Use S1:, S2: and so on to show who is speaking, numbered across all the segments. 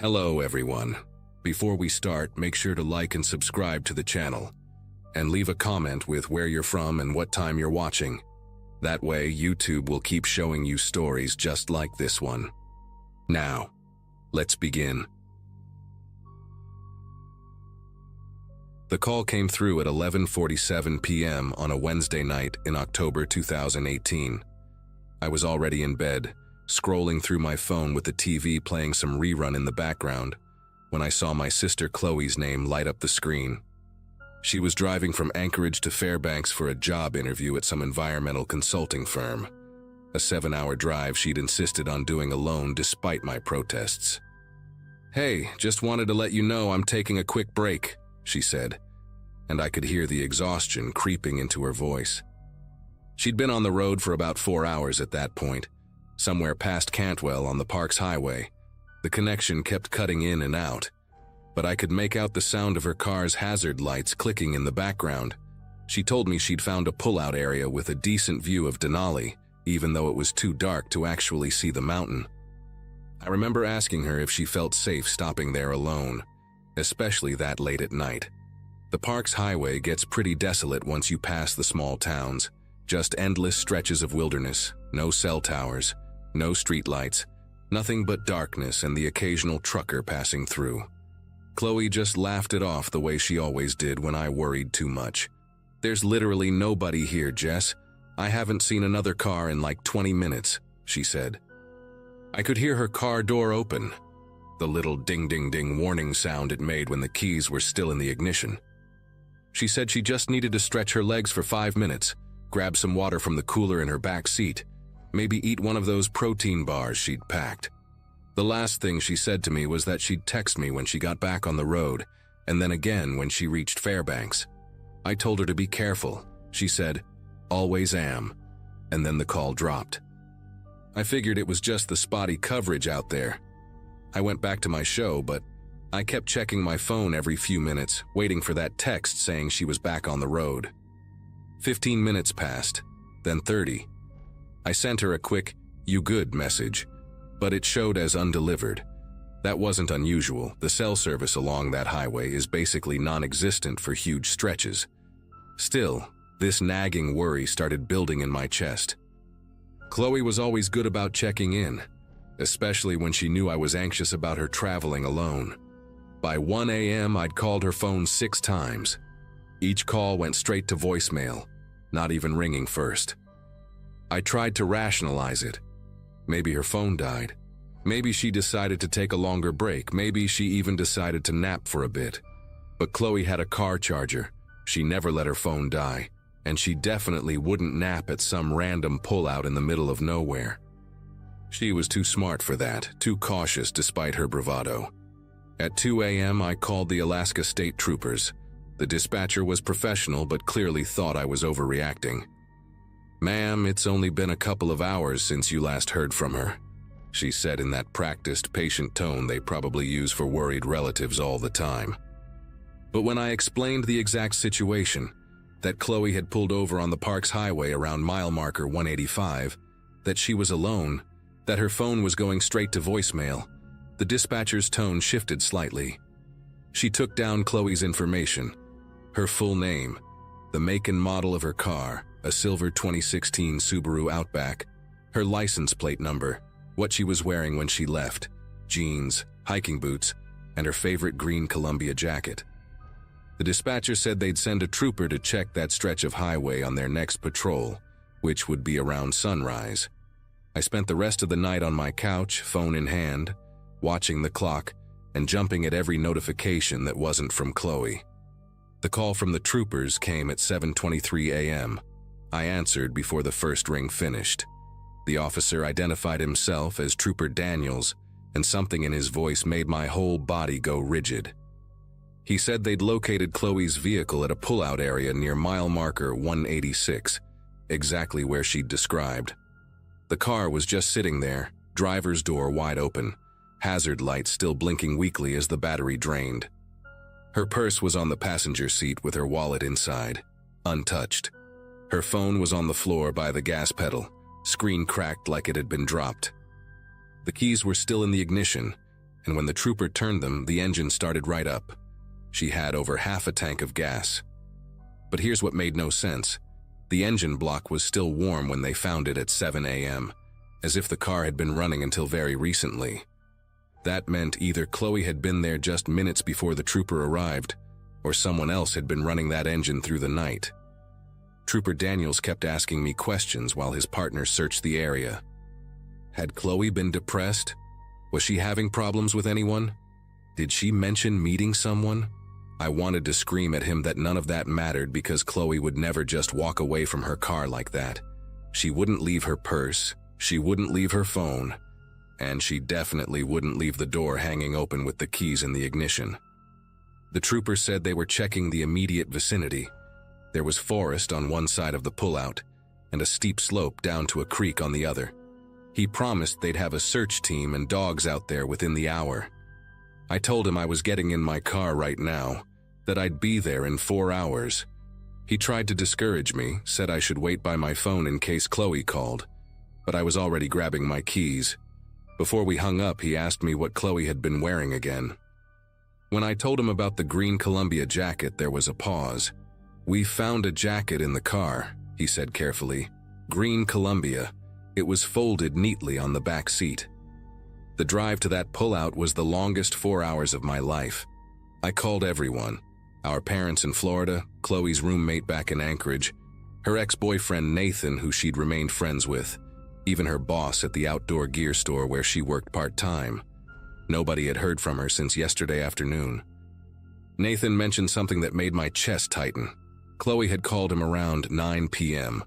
S1: Hello everyone. Before we start, make sure to like and subscribe to the channel, and leave a comment with where you're from and what time you're watching. That way, YouTube will keep showing you stories just like this one. Now, let's begin. The call came through at 11:47 p.m. on a Wednesday night in October 2018. I was already in bed, scrolling through my phone with the TV playing some rerun in the background, when I saw my sister Chloe's name light up the screen. She was driving from Anchorage to Fairbanks for a job interview at some environmental consulting firm. A 7-hour drive she'd insisted on doing alone despite my protests. "Hey, just wanted to let you know I'm taking a quick break," she said, and I could hear the exhaustion creeping into her voice. She'd been on the road for about 4 hours at that point, somewhere past Cantwell on the Parks Highway. The connection kept cutting in and out, but I could make out the sound of her car's hazard lights clicking in the background. She told me she'd found a pullout area with a decent view of Denali, even though it was too dark to actually see the mountain. I remember asking her if she felt safe stopping there alone, especially that late at night. The Parks Highway gets pretty desolate once you pass the small towns, just endless stretches of wilderness, no cell towers, no streetlights, nothing but darkness and the occasional trucker passing through. Chloe just laughed it off the way she always did when I worried too much. "There's literally nobody here, Jess. I haven't seen another car in like 20 minutes, she said. I could hear her car door open, the little ding-ding-ding warning sound it made when the keys were still in the ignition. She said she just needed to stretch her legs for 5 minutes, grab some water from the cooler in her back seat, maybe eat one of those protein bars she'd packed. The last thing she said to me was that she'd text me when she got back on the road, and then again when she reached Fairbanks. I told her to be careful. She said, "Always am," and then the call dropped. I figured it was just the spotty coverage out there. I went back to my show, but I kept checking my phone every few minutes, waiting for that text saying she was back on the road. 15 minutes passed, then 30. I sent her a quick, "You good" message, but it showed as undelivered. That wasn't unusual. The cell service along that highway is basically non-existent for huge stretches. Still, this nagging worry started building in my chest. Chloe was always good about checking in, especially when she knew I was anxious about her traveling alone. By 1 a.m., I'd called her phone 6 times. Each call went straight to voicemail, not even ringing first. I tried to rationalize it. Maybe her phone died. Maybe she decided to take a longer break. Maybe she even decided to nap for a bit. But Chloe had a car charger. She never let her phone die, and she definitely wouldn't nap at some random pullout in the middle of nowhere. She was too smart for that, too cautious despite her bravado. At 2 a.m., I called the Alaska State Troopers. The dispatcher was professional but clearly thought I was overreacting. "Ma'am, it's only been a couple of hours since you last heard from her," she said in that practiced, patient tone they probably use for worried relatives all the time. But when I explained the exact situation, that Chloe had pulled over on the Parks Highway around mile marker 185, that she was alone, that her phone was going straight to voicemail, the dispatcher's tone shifted slightly. She took down Chloe's information, her full name, the make and model of her car, a silver 2016 Subaru Outback, her license plate number, what she was wearing when she left, jeans, hiking boots, and her favorite green Columbia jacket. The dispatcher said they'd send a trooper to check that stretch of highway on their next patrol, which would be around sunrise. I spent the rest of the night on my couch, phone in hand, watching the clock and jumping at every notification that wasn't from Chloe. The call from the troopers came at 7:23 a.m. I answered before the first ring finished. The officer identified himself as Trooper Daniels, and something in his voice made my whole body go rigid. He said they'd located Chloe's vehicle at a pullout area near mile marker 186, exactly where she'd described. The car was just sitting there, driver's door wide open, hazard lights still blinking weakly as the battery drained. Her purse was on the passenger seat with her wallet inside, untouched. Her phone was on the floor by the gas pedal, screen cracked like it had been dropped. The keys were still in the ignition, and when the trooper turned them, the engine started right up. She had over half a tank of gas. But here's what made no sense. The engine block was still warm when they found it at 7 a.m., as if the car had been running until very recently. That meant either Chloe had been there just minutes before the trooper arrived, or someone else had been running that engine through the night. Trooper Daniels kept asking me questions while his partner searched the area. Had Chloe been depressed? Was she having problems with anyone? Did she mention meeting someone? I wanted to scream at him that none of that mattered because Chloe would never just walk away from her car like that. She wouldn't leave her purse, she wouldn't leave her phone, and she definitely wouldn't leave the door hanging open with the keys in the ignition. The trooper said they were checking the immediate vicinity. There was forest on one side of the pullout and a steep slope down to a creek on the other. He promised they'd have a search team and dogs out there within the hour. I told him I was getting in my car right now, that I'd be there in 4 hours. He tried to discourage me, said I should wait by my phone in case Chloe called, but I was already grabbing my keys. Before we hung up, he asked me what Chloe had been wearing again. When I told him about the green Columbia jacket, there was a pause. "We found a jacket in the car," he said carefully. "Green Columbia. It was folded neatly on the back seat." The drive to that pullout was the longest 4 hours of my life. I called everyone. Our parents in Florida, Chloe's roommate back in Anchorage, her ex-boyfriend Nathan, who she'd remained friends with, even her boss at the outdoor gear store where she worked part-time. Nobody had heard from her since yesterday afternoon. Nathan mentioned something that made my chest tighten. Chloe had called him around 9 p.m.,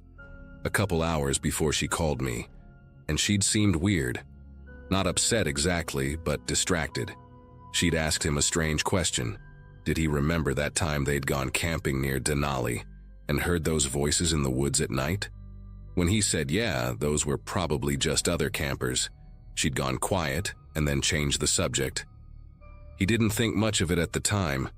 S1: a couple hours before she called me, and she'd seemed weird. Not upset exactly, but distracted. She'd asked him a strange question. Did he remember that time they'd gone camping near Denali and heard those voices in the woods at night? When he said yeah, those were probably just other campers, she'd gone quiet and then changed the subject. He didn't think much of it at the time,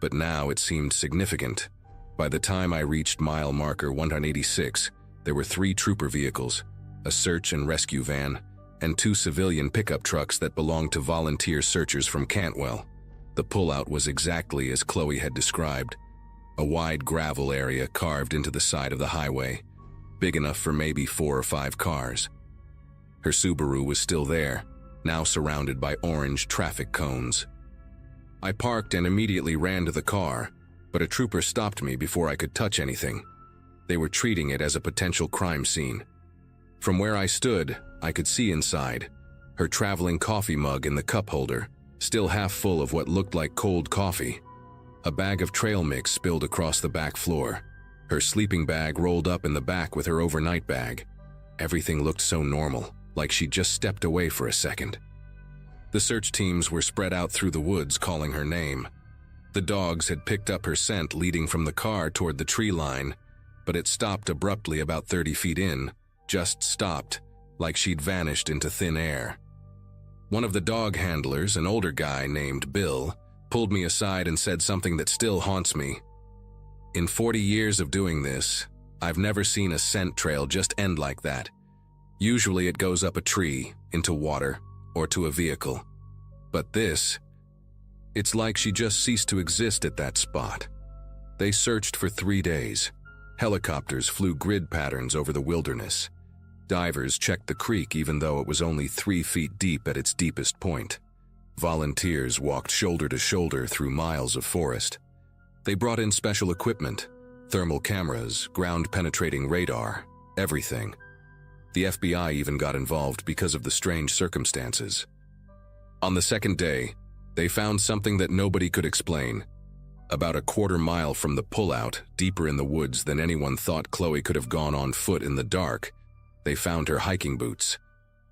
S1: but now it seemed significant. By the time I reached mile marker 186, there were 3 trooper vehicles, a search and rescue van, and 2 civilian pickup trucks that belonged to volunteer searchers from Cantwell. The pullout was exactly as Chloe had described, a wide gravel area carved into the side of the highway, big enough for maybe 4 or 5 cars. Her Subaru was still there, now surrounded by orange traffic cones. I parked and immediately ran to the car, but a trooper stopped me before I could touch anything. They were treating it as a potential crime scene. From where I stood, I could see inside, her traveling coffee mug in the cup holder, still half full of what looked like cold coffee. A bag of trail mix spilled across the back floor, her sleeping bag rolled up in the back with her overnight bag. Everything looked so normal, like she'd just stepped away for a second. The search teams were spread out through the woods calling her name. The dogs had picked up her scent leading from the car toward the tree line, but it stopped abruptly about 30 feet in, just stopped, like she'd vanished into thin air. One of the dog handlers, an older guy named Bill, pulled me aside and said something that still haunts me. "In 40 years of doing this, I've never seen a scent trail just end like that. Usually it goes up a tree, into water, or to a vehicle. But this, it's like she just ceased to exist at that spot." They searched for 3 days. Helicopters flew grid patterns over the wilderness. Divers checked the creek even though it was only 3 feet deep at its deepest point. Volunteers walked shoulder to shoulder through miles of forest. They brought in special equipment, thermal cameras, ground-penetrating radar, everything. The FBI even got involved because of the strange circumstances. On the second day, they found something that nobody could explain. About a quarter mile from the pullout, deeper in the woods than anyone thought Chloe could have gone on foot in the dark, they found her hiking boots.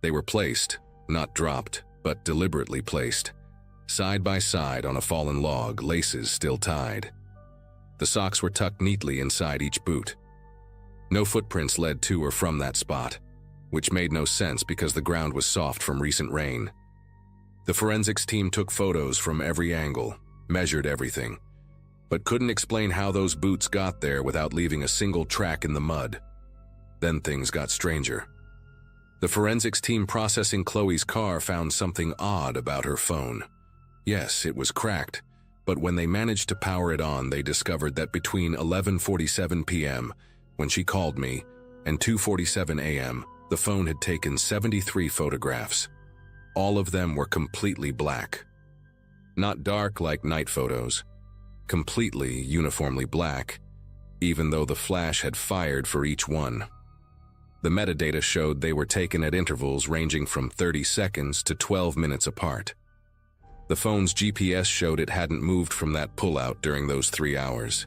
S1: They were placed, not dropped, but deliberately placed, side by side on a fallen log, laces still tied. The socks were tucked neatly inside each boot. No footprints led to or from that spot, which made no sense because the ground was soft from recent rain. The forensics team took photos from every angle, measured everything, but couldn't explain how those boots got there without leaving a single track in the mud. Then things got stranger. The forensics team processing Chloe's car found something odd about her phone. Yes, it was cracked, but when they managed to power it on, they discovered that between 11:47 p.m., when she called me, and 2:47 a.m., the phone had taken 73 photographs. All of them were completely black. Not dark like night photos. Completely, uniformly black, even though the flash had fired for each one. The metadata showed they were taken at intervals ranging from 30 seconds to 12 minutes apart. The phone's GPS showed it hadn't moved from that pullout during those 3 hours.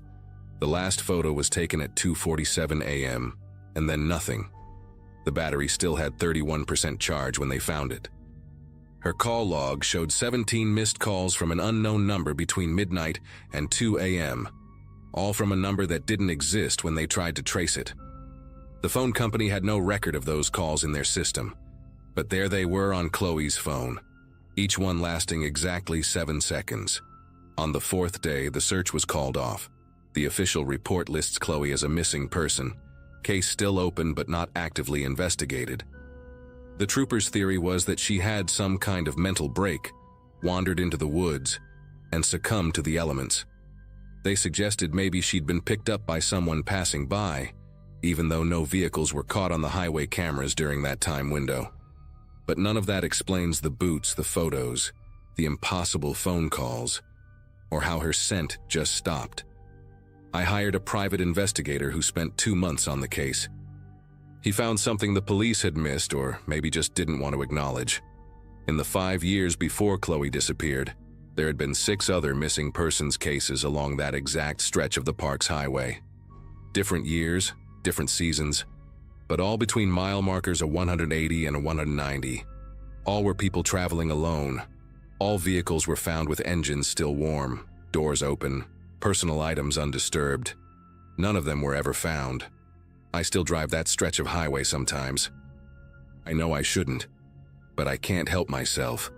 S1: The last photo was taken at 2:47 a.m., and then nothing. The battery still had 31% charge when they found it. Her call log showed 17 missed calls from an unknown number between midnight and 2 a.m., all from a number that didn't exist when they tried to trace it. The phone company had no record of those calls in their system, but there they were on Chloe's phone, each one lasting exactly 7 seconds. On the 4th day, the search was called off. The official report lists Chloe as a missing person, case still open but not actively investigated. The troopers' theory was that she had some kind of mental break, wandered into the woods, and succumbed to the elements. They suggested maybe she'd been picked up by someone passing by, even though no vehicles were caught on the highway cameras during that time window. But none of that explains the boots, the photos, the impossible phone calls, or how her scent just stopped. I hired a private investigator who spent 2 months on the case. He found something the police had missed or maybe just didn't want to acknowledge. In the 5 years before Chloe disappeared, there had been 6 other missing persons cases along that exact stretch of the park's highway. Different years, different seasons, but all between mile markers of 180 and 190. All were people traveling alone. All vehicles were found with engines still warm, doors open, personal items undisturbed. None of them were ever found. I still drive that stretch of highway sometimes. I know I shouldn't, but I can't help myself.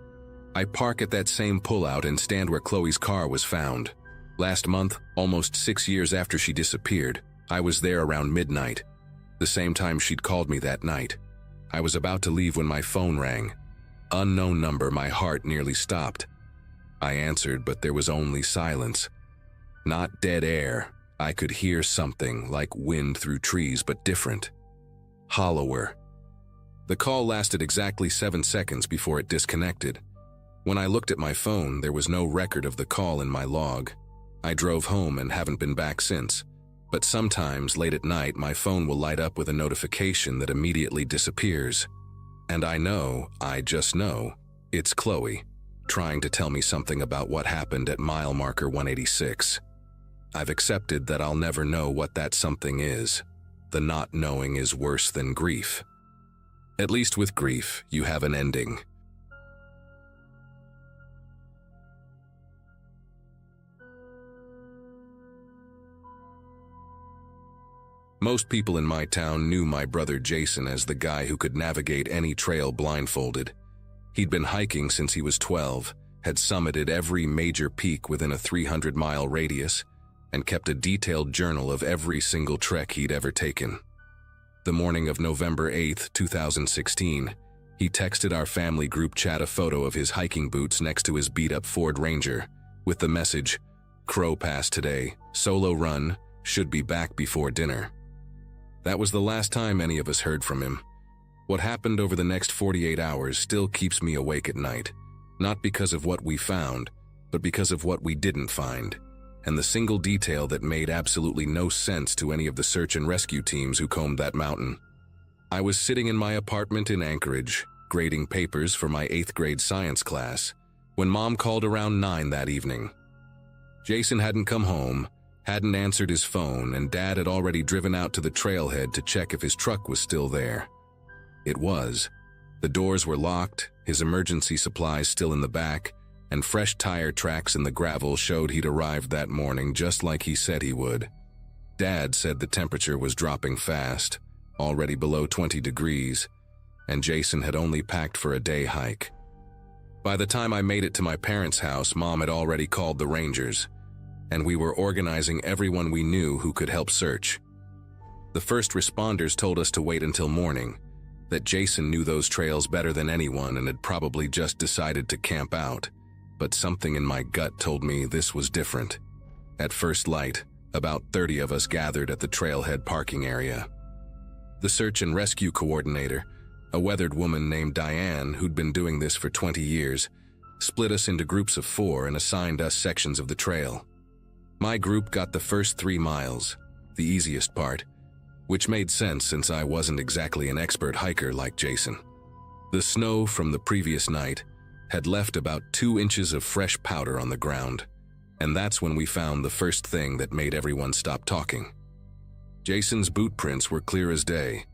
S1: I park at that same pullout and stand where Chloe's car was found. Last month, almost 6 years after she disappeared, I was there around midnight, the same time she'd called me that night. I was about to leave when my phone rang. Unknown number, my heart nearly stopped. I answered, but there was only silence. Not dead air. I could hear something like wind through trees, but different. Hollower. The call lasted exactly 7 seconds before it disconnected. When I looked at my phone, there was no record of the call in my log. I drove home and haven't been back since. But sometimes, late at night, my phone will light up with a notification that immediately disappears. And I just know, it's Chloe, trying to tell me something about what happened at mile marker 186. I've accepted that I'll never know what that something is. The not knowing is worse than grief. At least with grief, you have an ending. Most people in my town knew my brother Jason as the guy who could navigate any trail blindfolded. He'd been hiking since he was 12, had summited every major peak within a 300-mile radius, and kept a detailed journal of every single trek he'd ever taken. The morning of November 8, 2016, he texted our family group chat a photo of his hiking boots next to his beat-up Ford Ranger, with the message, "Crow passed today, solo run, should be back before dinner." That was the last time any of us heard from him. What happened over the next 48 hours still keeps me awake at night, not because of what we found, but because of what we didn't find, and the single detail that made absolutely no sense to any of the search and rescue teams who combed that mountain. I was sitting in my apartment in Anchorage, grading papers for my 8th grade science class, when Mom called around 9 that evening. Jason hadn't come home, hadn't answered his phone, and Dad had already driven out to the trailhead to check if his truck was still there. It was. The doors were locked, his emergency supplies still in the back, and fresh tire tracks in the gravel showed he'd arrived that morning just like he said he would. Dad said the temperature was dropping fast, already below 20 degrees, and Jason had only packed for a day hike. By the time I made it to my parents' house, Mom had already called the Rangers, and we were organizing everyone we knew who could help search. The first responders told us to wait until morning, that Jason knew those trails better than anyone and had probably just decided to camp out, but something in my gut told me this was different. At first light, about 30 of us gathered at the trailhead parking area. The search and rescue coordinator, a weathered woman named Diane who'd been doing this for 20 years, split us into groups of 4 and assigned us sections of the trail. My group got the first 3 miles, the easiest part, which made sense since I wasn't exactly an expert hiker like Jason. The snow from the previous night had left about 2 inches of fresh powder on the ground, and that's when we found the first thing that made everyone stop talking. Jason's boot prints were clear as day,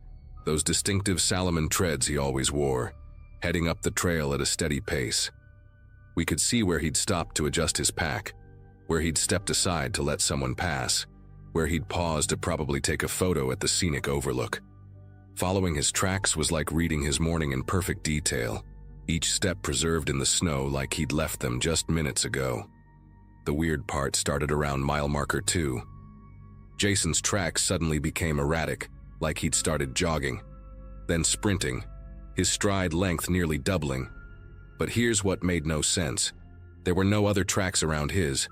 S1: those distinctive Salomon treads he always wore, heading up the trail at a steady pace. We could see where he'd stopped to adjust his pack, where he'd stepped aside to let someone pass, where he'd paused to probably take a photo at the scenic overlook. Following his tracks was like reading his morning in perfect detail, each step preserved in the snow like he'd left them just minutes ago. The weird part started around mile marker 2. Jason's tracks suddenly became erratic, like he'd started jogging, then sprinting, his stride length nearly doubling. But here's what made no sense. There were no other tracks around his,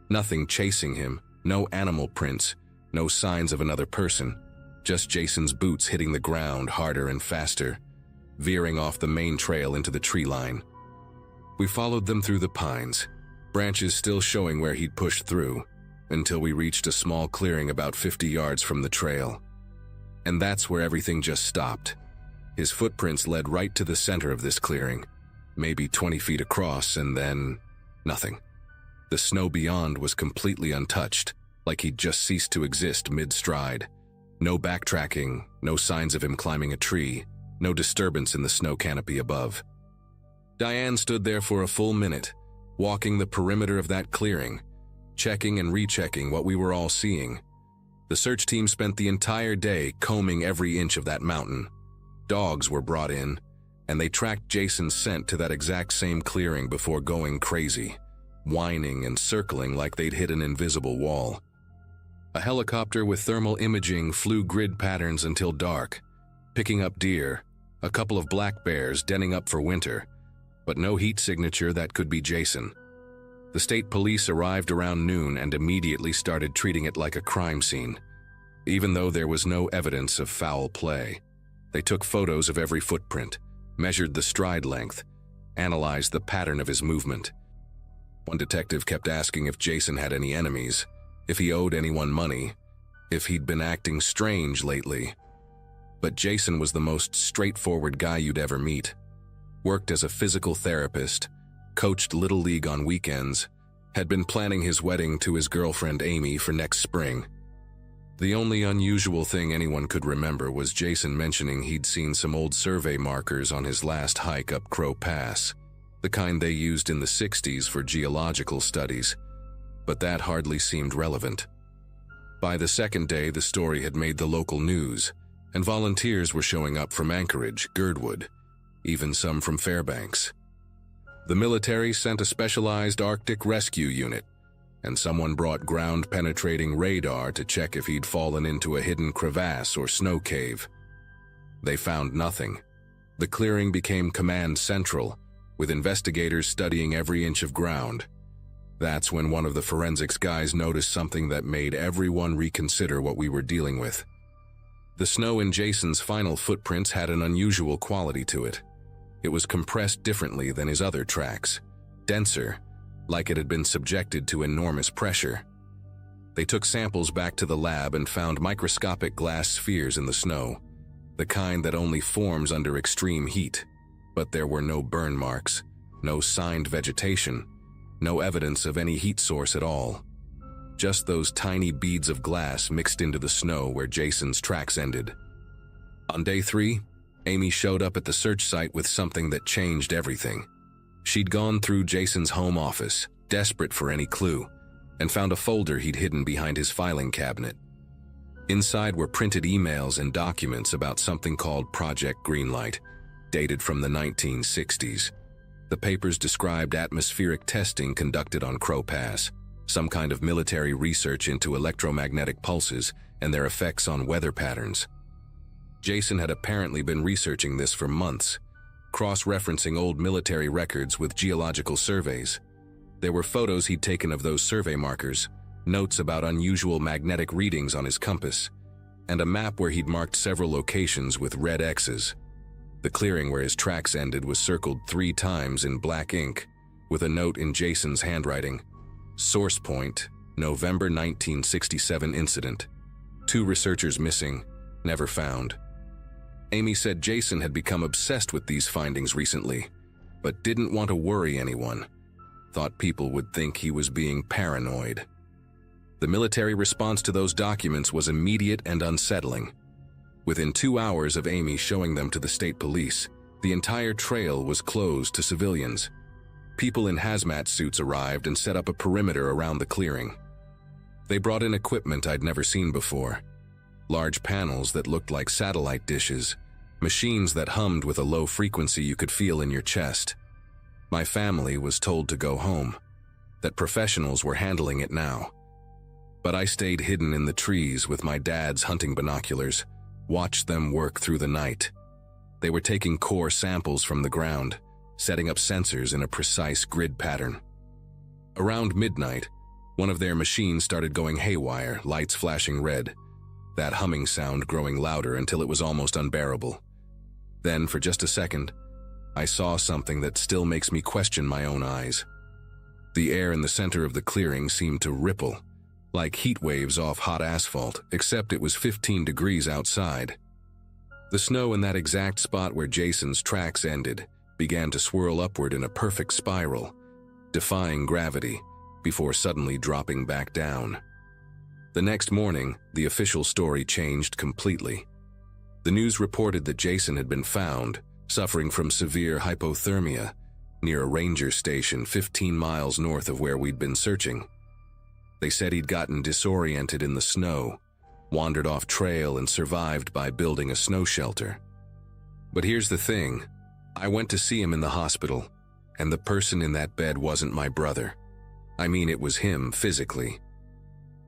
S1: nothing chasing him, no animal prints, no signs of another person, just Jason's boots hitting the ground harder and faster, veering off the main trail into the tree line. We followed them through the pines, branches still showing where he'd pushed through, until we reached a small clearing about 50 yards from the trail. And that's where everything just stopped. His footprints led right to the center of this clearing, maybe 20 feet across, and then nothing. The snow beyond was completely untouched, like he'd just ceased to exist mid-stride. No backtracking, no signs of him climbing a tree, no disturbance in the snow canopy above. Diane stood there for a full minute, walking the perimeter of that clearing, checking and rechecking what we were all seeing. The search team spent the entire day combing every inch of that mountain. Dogs were brought in, and they tracked Jason's scent to that exact same clearing before going crazy, whining and circling like they'd hit an invisible wall. A helicopter with thermal imaging flew grid patterns until dark, picking up deer, a couple of black bears denning up for winter, but no heat signature that could be Jason. The state police arrived around noon and immediately started treating it like a crime scene. Even though there was no evidence of foul play, they took photos of every footprint, measured the stride length, analyzed the pattern of his movement. One detective kept asking if Jason had any enemies, if he owed anyone money, if he'd been acting strange lately. But Jason was the most straightforward guy you'd ever meet. Worked as a physical therapist, coached Little League on weekends, had been planning his wedding to his girlfriend Amy for next spring. The only unusual thing anyone could remember was Jason mentioning he'd seen some old survey markers on his last hike up Crow Pass, the kind they used in the 60s for geological studies, but that hardly seemed relevant. By the second day, the story had made the local news, and volunteers were showing up from Anchorage, Girdwood, even some from Fairbanks. The military sent a specialized Arctic rescue unit, and someone brought ground-penetrating radar to check if he'd fallen into a hidden crevasse or snow cave. They found nothing. The clearing became command central, with investigators studying every inch of ground. That's when one of the forensics guys noticed something that made everyone reconsider what we were dealing with. The snow in Jason's final footprints had an unusual quality to it. It was compressed differently than his other tracks, denser, like it had been subjected to enormous pressure. They took samples back to the lab and found microscopic glass spheres in the snow, the kind that only forms under extreme heat. But there were no burn marks, no signed vegetation, no evidence of any heat source at all. Just those tiny beads of glass mixed into the snow where Jason's tracks ended. On day 3, Amy showed up at the search site with something that changed everything. She'd gone through Jason's home office, desperate for any clue, and found a folder he'd hidden behind his filing cabinet. Inside were printed emails and documents about something called Project Greenlight, dated from the 1960s. The papers described atmospheric testing conducted on Crow Pass, some kind of military research into electromagnetic pulses and their effects on weather patterns. Jason had apparently been researching this for months, cross-referencing old military records with geological surveys. There were photos he'd taken of those survey markers, notes about unusual magnetic readings on his compass, and a map where he'd marked several locations with red X's. The clearing where his tracks ended was circled 3 times in black ink, with a note in Jason's handwriting. Source point, November 1967 incident. 2 researchers missing, never found. Amy said Jason had become obsessed with these findings recently, but didn't want to worry anyone. Thought people would think he was being paranoid. The military response to those documents was immediate and unsettling. Within 2 hours of Amy showing them to the state police, the entire trail was closed to civilians. People in hazmat suits arrived and set up a perimeter around the clearing. They brought in equipment I'd never seen before. Large panels that looked like satellite dishes, machines that hummed with a low frequency you could feel in your chest. My family was told to go home, that professionals were handling it now. But I stayed hidden in the trees with my dad's hunting binoculars, watched them work through the night. They were taking core samples from the ground, setting up sensors in a precise grid pattern. Around midnight, one of their machines started going haywire, lights flashing red, that humming sound growing louder until it was almost unbearable. Then, for just a second, I saw something that still makes me question my own eyes. The air in the center of the clearing seemed to ripple, like heat waves off hot asphalt, except it was 15 degrees outside. The snow in that exact spot where Jason's tracks ended began to swirl upward in a perfect spiral, defying gravity, before suddenly dropping back down. The next morning, the official story changed completely. The news reported that Jason had been found, suffering from severe hypothermia, near a ranger station 15 miles north of where we'd been searching. They said he'd gotten disoriented in the snow, wandered off trail and survived by building a snow shelter. But here's the thing, I went to see him in the hospital, and the person in that bed wasn't my brother. I mean, it was him physically.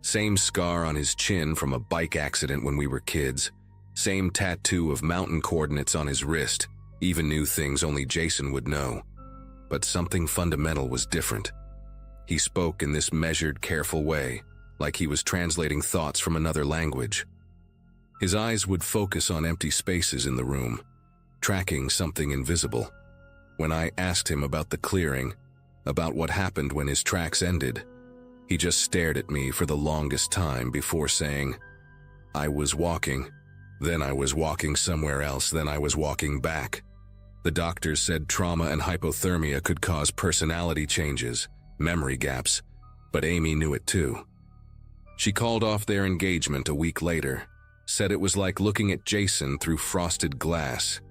S1: Same scar on his chin from a bike accident when we were kids. Same tattoo of mountain coordinates on his wrist. Even knew things only Jason would know. But something fundamental was different. He spoke in this measured, careful way, like he was translating thoughts from another language. His eyes would focus on empty spaces in the room, tracking something invisible. When I asked him about the clearing, about what happened when his tracks ended, he just stared at me for the longest time before saying, "I was walking, then I was walking somewhere else, then I was walking back." The doctors said trauma and hypothermia could cause personality changes, memory gaps, but Amy knew it too. She called off their engagement a week later, said it was like looking at Jason through frosted glass.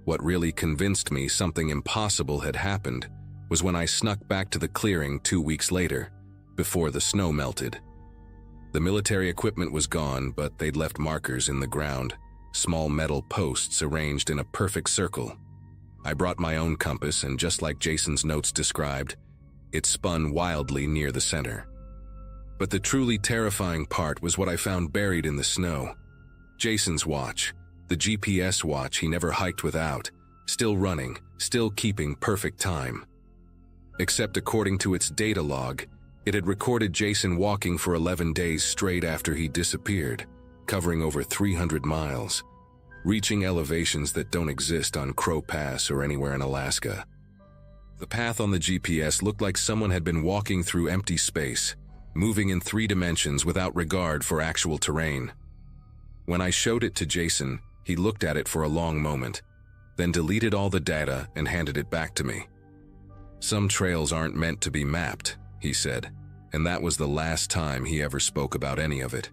S1: What really convinced me something impossible had happened was when I snuck back to the clearing 2 weeks later, before the snow melted. The military equipment was gone, but they'd left markers in the ground, small metal posts arranged in a perfect circle. I brought my own compass, and just like Jason's notes described, it spun wildly near the center. But the truly terrifying part was what I found buried in the snow. Jason's watch, the GPS watch he never hiked without, still running, still keeping perfect time. Except according to its data log, it had recorded Jason walking for 11 days straight after he disappeared, covering over 300 miles, reaching elevations that don't exist on Crow Pass or anywhere in Alaska. The path on the GPS looked like someone had been walking through empty space, moving in 3 dimensions without regard for actual terrain. When I showed it to Jason, he looked at it for a long moment, then deleted all the data and handed it back to me. "Some trails aren't meant to be mapped," he said, and that was the last time he ever spoke about any of it.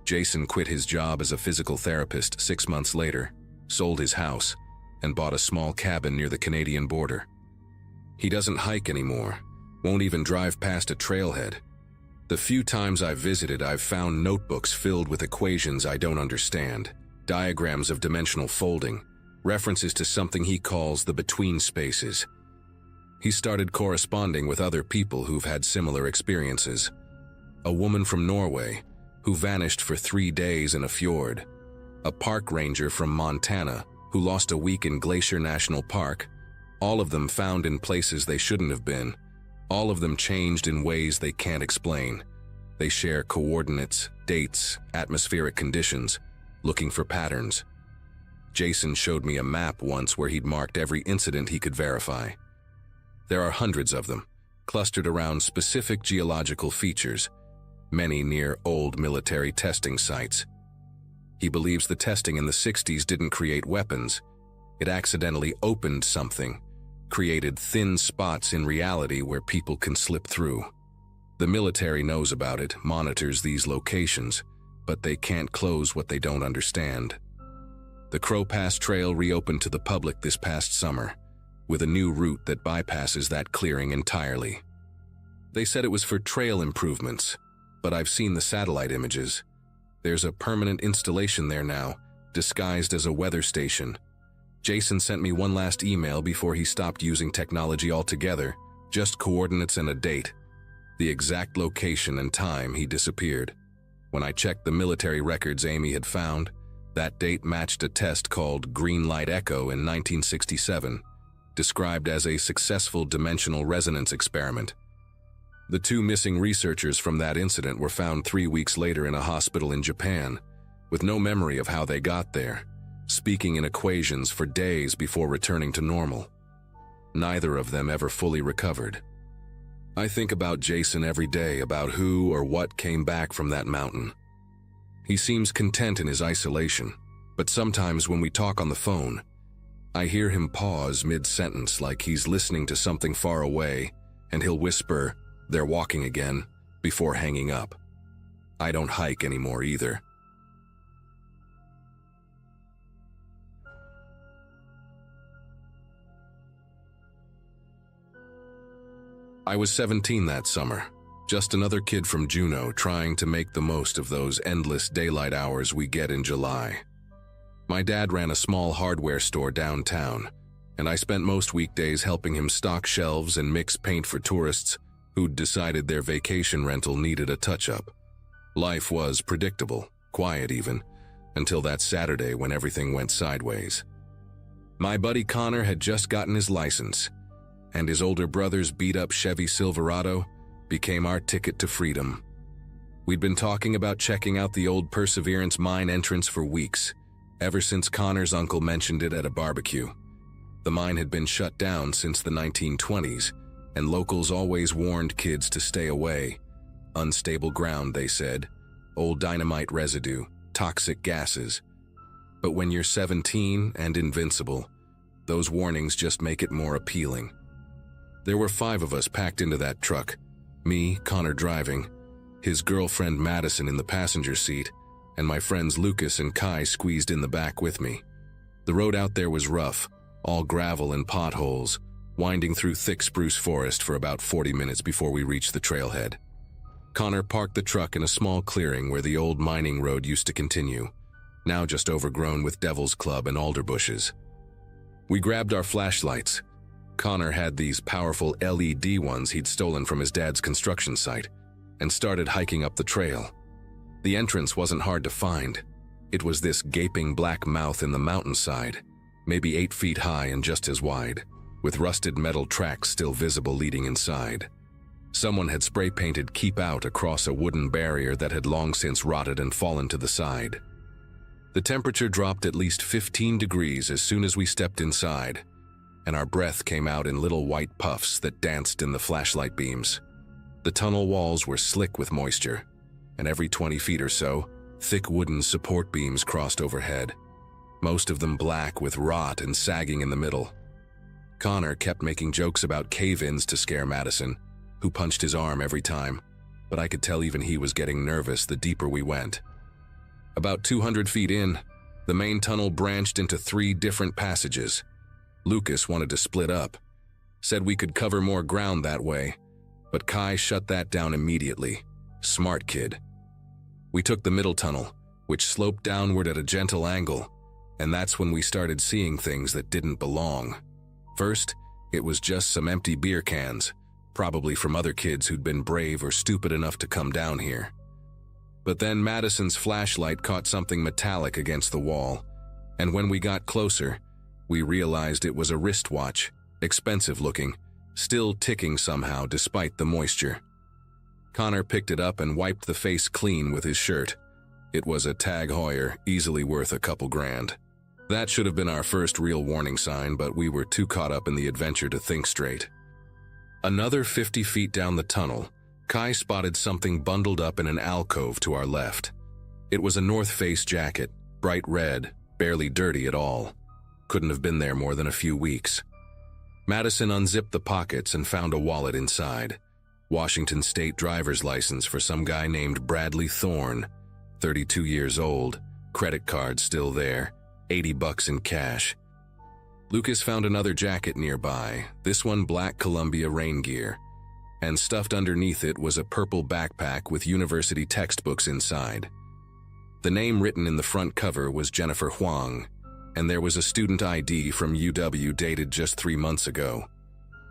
S1: Jason quit his job as a physical therapist 6 months later, sold his house, and bought a small cabin near the Canadian border. He doesn't hike anymore, won't even drive past a trailhead. The few times I've visited, I've found notebooks filled with equations I don't understand, diagrams of dimensional folding, references to something he calls the between spaces. He started corresponding with other people who've had similar experiences. A woman from Norway who vanished for 3 days in a fjord. a park ranger from Montana who lost a week in Glacier National Park, all of them found in places they shouldn't have been, all of them changed in ways they can't explain. They share coordinates, dates, atmospheric conditions, looking for patterns. Jason showed me a map once where he'd marked every incident he could verify. There are hundreds of them, clustered around specific geological features, many near old military testing sites. He believes the testing in the 60s didn't create weapons. It accidentally opened something, created thin spots in reality where people can slip through. The military knows about it, monitors these locations, but they can't close what they don't understand. The Crow Pass Trail reopened to the public this past summer, with a new route that bypasses that clearing entirely. They said it was for trail improvements, but I've seen the satellite images. There's a permanent installation there now, disguised as a weather station. Jason sent me one last email before he stopped using technology altogether, just coordinates and a date. The exact location and time he disappeared. When I checked the military records Amy had found, that date matched a test called Green Light Echo in 1967, described as a successful dimensional resonance experiment. The two missing researchers from that incident were found 3 weeks later in a hospital in Japan, with no memory of how they got there, speaking in equations for days before returning to normal. Neither of them ever fully recovered. I think about Jason every day, about who or what came back from that mountain. He seems content in his isolation, but sometimes when we talk on the phone, I hear him pause mid-sentence like he's listening to something far away, and he'll whisper, "They're walking again," before hanging up. I don't hike anymore either. I was 17 that summer, just another kid from Juneau trying to make the most of those endless daylight hours we get in July. My dad ran a small hardware store downtown, and I spent most weekdays helping him stock shelves and mix paint for tourists who'd decided their vacation rental needed a touch-up. Life was predictable, quiet even, until that Saturday when everything went sideways. My buddy Connor had just gotten his license, and his older brother's beat-up Chevy Silverado became our ticket to freedom. We'd been talking about checking out the old Perseverance mine entrance for weeks, ever since Connor's uncle mentioned it at a barbecue. The mine had been shut down since the 1920s, and locals always warned kids to stay away. Unstable ground, they said, old dynamite residue, toxic gases. But when you're 17 and invincible, those warnings just make it more appealing. There were 5 of us packed into that truck, me, Connor driving, his girlfriend Madison in the passenger seat, and my friends Lucas and Kai squeezed in the back with me. The road out there was rough, all gravel and potholes, winding through thick spruce forest for about 40 minutes before we reached the trailhead. Connor parked the truck in a small clearing where the old mining road used to continue, now just overgrown with Devil's Club and alder bushes. We grabbed our flashlights. Connor had these powerful LED ones he'd stolen from his dad's construction site, and started hiking up the trail. The entrance wasn't hard to find. It was this gaping black mouth in the mountainside, maybe 8 feet high and just as wide, with rusted metal tracks still visible leading inside. Someone had spray-painted "Keep Out" across a wooden barrier that had long since rotted and fallen to the side. The temperature dropped at least 15 degrees as soon as we stepped inside, and our breath came out in little white puffs that danced in the flashlight beams. The tunnel walls were slick with moisture, and every 20 feet or so, thick wooden support beams crossed overhead, most of them black with rot and sagging in the middle. Connor kept making jokes about cave-ins to scare Madison, who punched his arm every time, but I could tell even he was getting nervous the deeper we went. About 200 feet in, the main tunnel branched into 3 different passages. Lucas wanted to split up, said we could cover more ground that way, but Kai shut that down immediately. Smart kid. We took the middle tunnel, which sloped downward at a gentle angle, and that's when we started seeing things that didn't belong. First, it was just some empty beer cans, probably from other kids who'd been brave or stupid enough to come down here. But then Madison's flashlight caught something metallic against the wall, and when we got closer, we realized it was a wristwatch, expensive looking, still ticking somehow despite the moisture. Connor picked it up and wiped the face clean with his shirt. It was a Tag Heuer, easily worth a couple grand. That should have been our first real warning sign, but we were too caught up in the adventure to think straight. Another 50 feet down the tunnel, Kai spotted something bundled up in an alcove to our left. It was a North Face jacket, bright red, barely dirty at all. Couldn't have been there more than a few weeks. Madison unzipped the pockets and found a wallet inside. Washington State driver's license for some guy named Bradley Thorne, 32 years old, credit card still there, $80 in cash. Lucas found another jacket nearby, this one black Columbia rain gear, and stuffed underneath it was a purple backpack with university textbooks inside. The name written in the front cover was Jennifer Huang, and there was a student ID from UW dated just 3 months ago.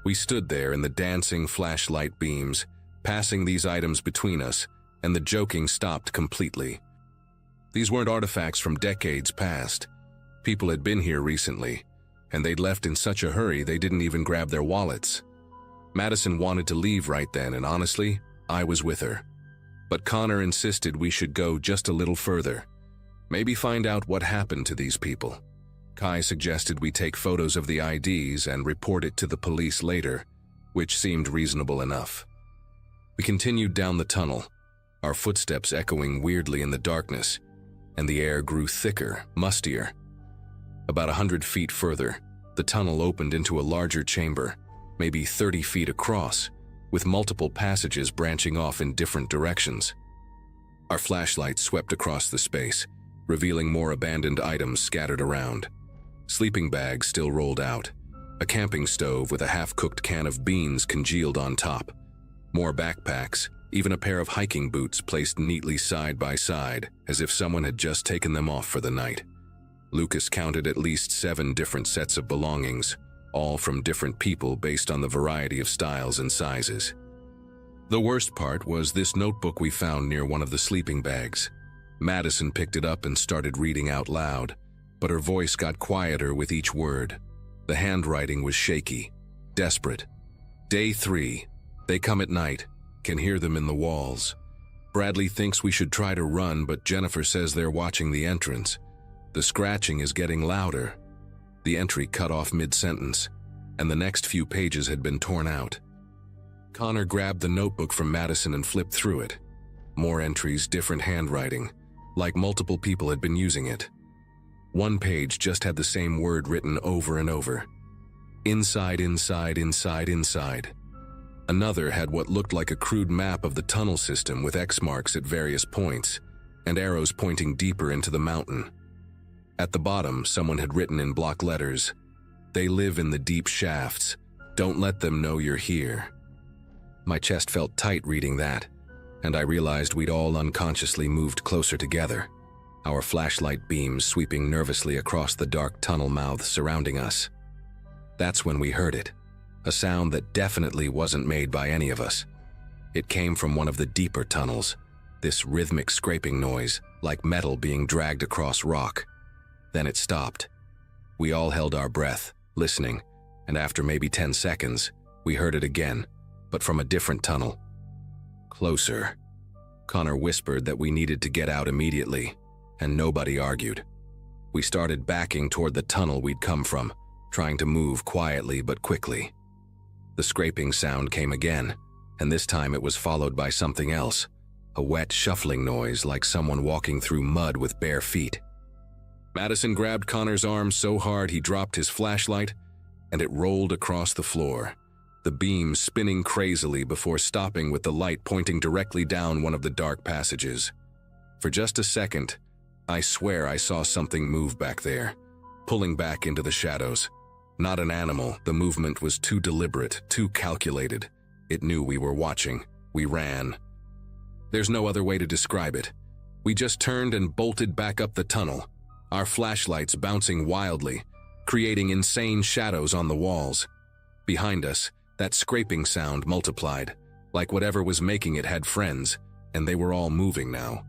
S1: We stood there in the dancing flashlight beams, passing these items between us, and the joking stopped completely. These weren't artifacts from decades past. People had been here recently, and they'd left in such a hurry they didn't even grab their wallets. Madison wanted to leave right then, and honestly, I was with her. But Connor insisted we should go just a little further. Maybe find out what happened to these people. Kai suggested we take photos of the IDs and report it to the police later, which seemed reasonable enough. We continued down the tunnel, our footsteps echoing weirdly in the darkness, and the air grew thicker, mustier. About 100 feet further, the tunnel opened into a larger chamber, maybe 30 feet across, with multiple passages branching off in different directions. Our flashlights swept across the space, revealing more abandoned items scattered around. Sleeping bags still rolled out, a camping stove with a half-cooked can of beans congealed on top, more backpacks, even a pair of hiking boots placed neatly side by side, as if someone had just taken them off for the night. Lucas counted at least 7 different sets of belongings, all from different people based on the variety of styles and sizes. The worst part was this notebook we found near one of the sleeping bags. Madison picked it up and started reading out loud, but her voice got quieter with each word. The handwriting was shaky, desperate. Day 3. They come at night. Can hear them in the walls. Bradley thinks we should try to run, but Jennifer says they're watching the entrance. The scratching is getting louder. The entry cut off mid-sentence, and the next few pages had been torn out. Connor grabbed the notebook from Madison and flipped through it. More entries, different handwriting, like multiple people had been using it. One page just had the same word written over and over. Inside, inside, inside, inside. Another had what looked like a crude map of the tunnel system with X marks at various points, and arrows pointing deeper into the mountain. At the bottom, someone had written in block letters, "They live in the deep shafts. Don't let them know you're here." My chest felt tight reading that, and I realized we'd all unconsciously moved closer together, our flashlight beams sweeping nervously across the dark tunnel mouths surrounding us. That's when we heard it, a sound that definitely wasn't made by any of us. It came from one of the deeper tunnels, this rhythmic scraping noise, like metal being dragged across rock. Then it stopped. We all held our breath, listening, and after maybe 10 seconds, we heard it again, but from a different tunnel. Closer. Connor whispered that we needed to get out immediately, and nobody argued. We started backing toward the tunnel we'd come from, trying to move quietly but quickly. The scraping sound came again, and this time it was followed by something else, a wet shuffling noise like someone walking through mud with bare feet. Madison grabbed Connor's arm so hard he dropped his flashlight, and it rolled across the floor, the beam spinning crazily before stopping with the light pointing directly down one of the dark passages. For just a second, I swear I saw something move back there, pulling back into the shadows. Not an animal, the movement was too deliberate, too calculated. It knew we were watching. We ran. There's no other way to describe it. We just turned and bolted back up the tunnel, our flashlights bouncing wildly, creating insane shadows on the walls. Behind us, that scraping sound multiplied, like whatever was making it had friends, and they were all moving now.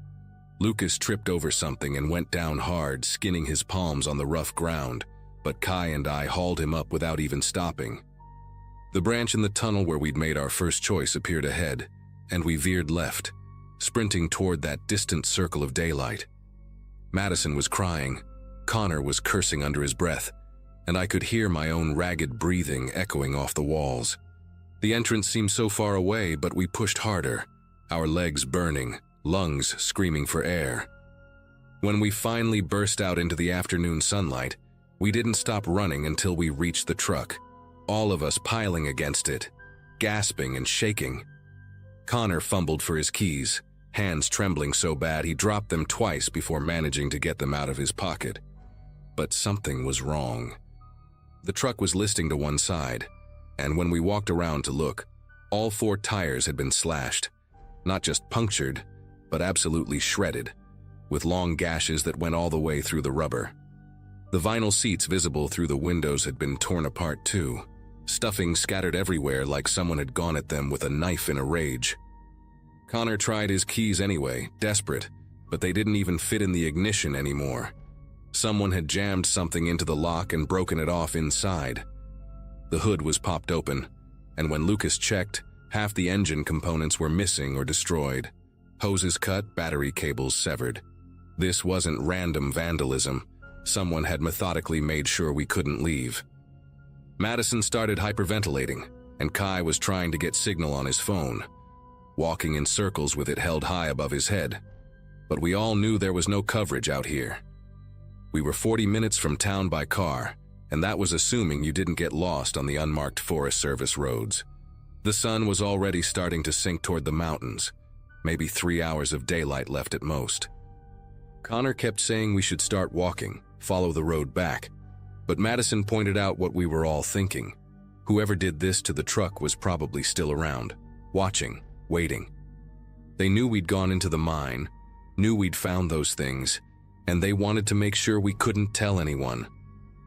S1: Lucas tripped over something and went down hard, skinning his palms on the rough ground, but Kai and I hauled him up without even stopping. The branch in the tunnel where we'd made our first choice appeared ahead, and we veered left, sprinting toward that distant circle of daylight. Madison was crying, Connor was cursing under his breath, and I could hear my own ragged breathing echoing off the walls. The entrance seemed so far away, but we pushed harder, our legs burning, lungs screaming for air. When we finally burst out into the afternoon sunlight, we didn't stop running until we reached the truck, all of us piling against it, gasping and shaking. Connor fumbled for his keys, hands trembling so bad he dropped them twice before managing to get them out of his pocket. But something was wrong. The truck was listing to one side, and when we walked around to look, all 4 tires had been slashed, not just punctured, but absolutely shredded, with long gashes that went all the way through the rubber. The vinyl seats visible through the windows had been torn apart too, stuffing scattered everywhere like someone had gone at them with a knife in a rage. Connor tried his keys anyway, desperate, but they didn't even fit in the ignition anymore. Someone had jammed something into the lock and broken it off inside. The hood was popped open, and when Lucas checked, half the engine components were missing or destroyed. Hoses cut, battery cables severed. This wasn't random vandalism. Someone had methodically made sure we couldn't leave. Madison started hyperventilating, and Kai was trying to get signal on his phone, walking in circles with it held high above his head. But we all knew there was no coverage out here. We were 40 minutes from town by car, and that was assuming you didn't get lost on the unmarked Forest Service roads. The sun was already starting to sink toward the mountains, maybe 3 hours of daylight left at most. Connor kept saying we should start walking, follow the road back, but Madison pointed out what we were all thinking. Whoever did this to the truck was probably still around, watching, waiting. They knew we'd gone into the mine, knew we'd found those things, and they wanted to make sure we couldn't tell anyone.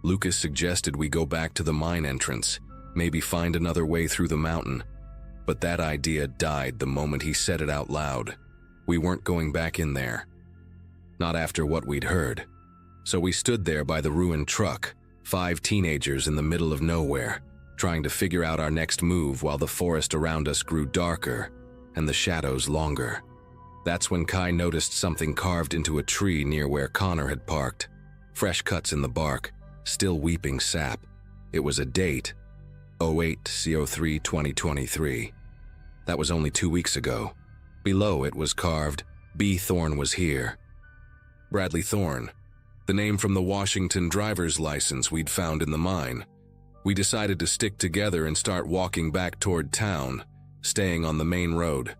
S1: Lucas suggested we go back to the mine entrance, maybe find another way through the mountain. But that idea died the moment he said it out loud. We weren't going back in there. Not after what we'd heard. So we stood there by the ruined truck, 5 teenagers in the middle of nowhere, trying to figure out our next move while the forest around us grew darker and the shadows longer. That's when Kai noticed something carved into a tree near where Connor had parked. Fresh cuts in the bark, still weeping sap. It was a date, 08/03/2023. That was only 2 weeks ago. Below it was carved, B. Thorne was here. Bradley Thorne, the name from the Washington driver's license we'd found in the mine. We decided to stick together and start walking back toward town, staying on the main road.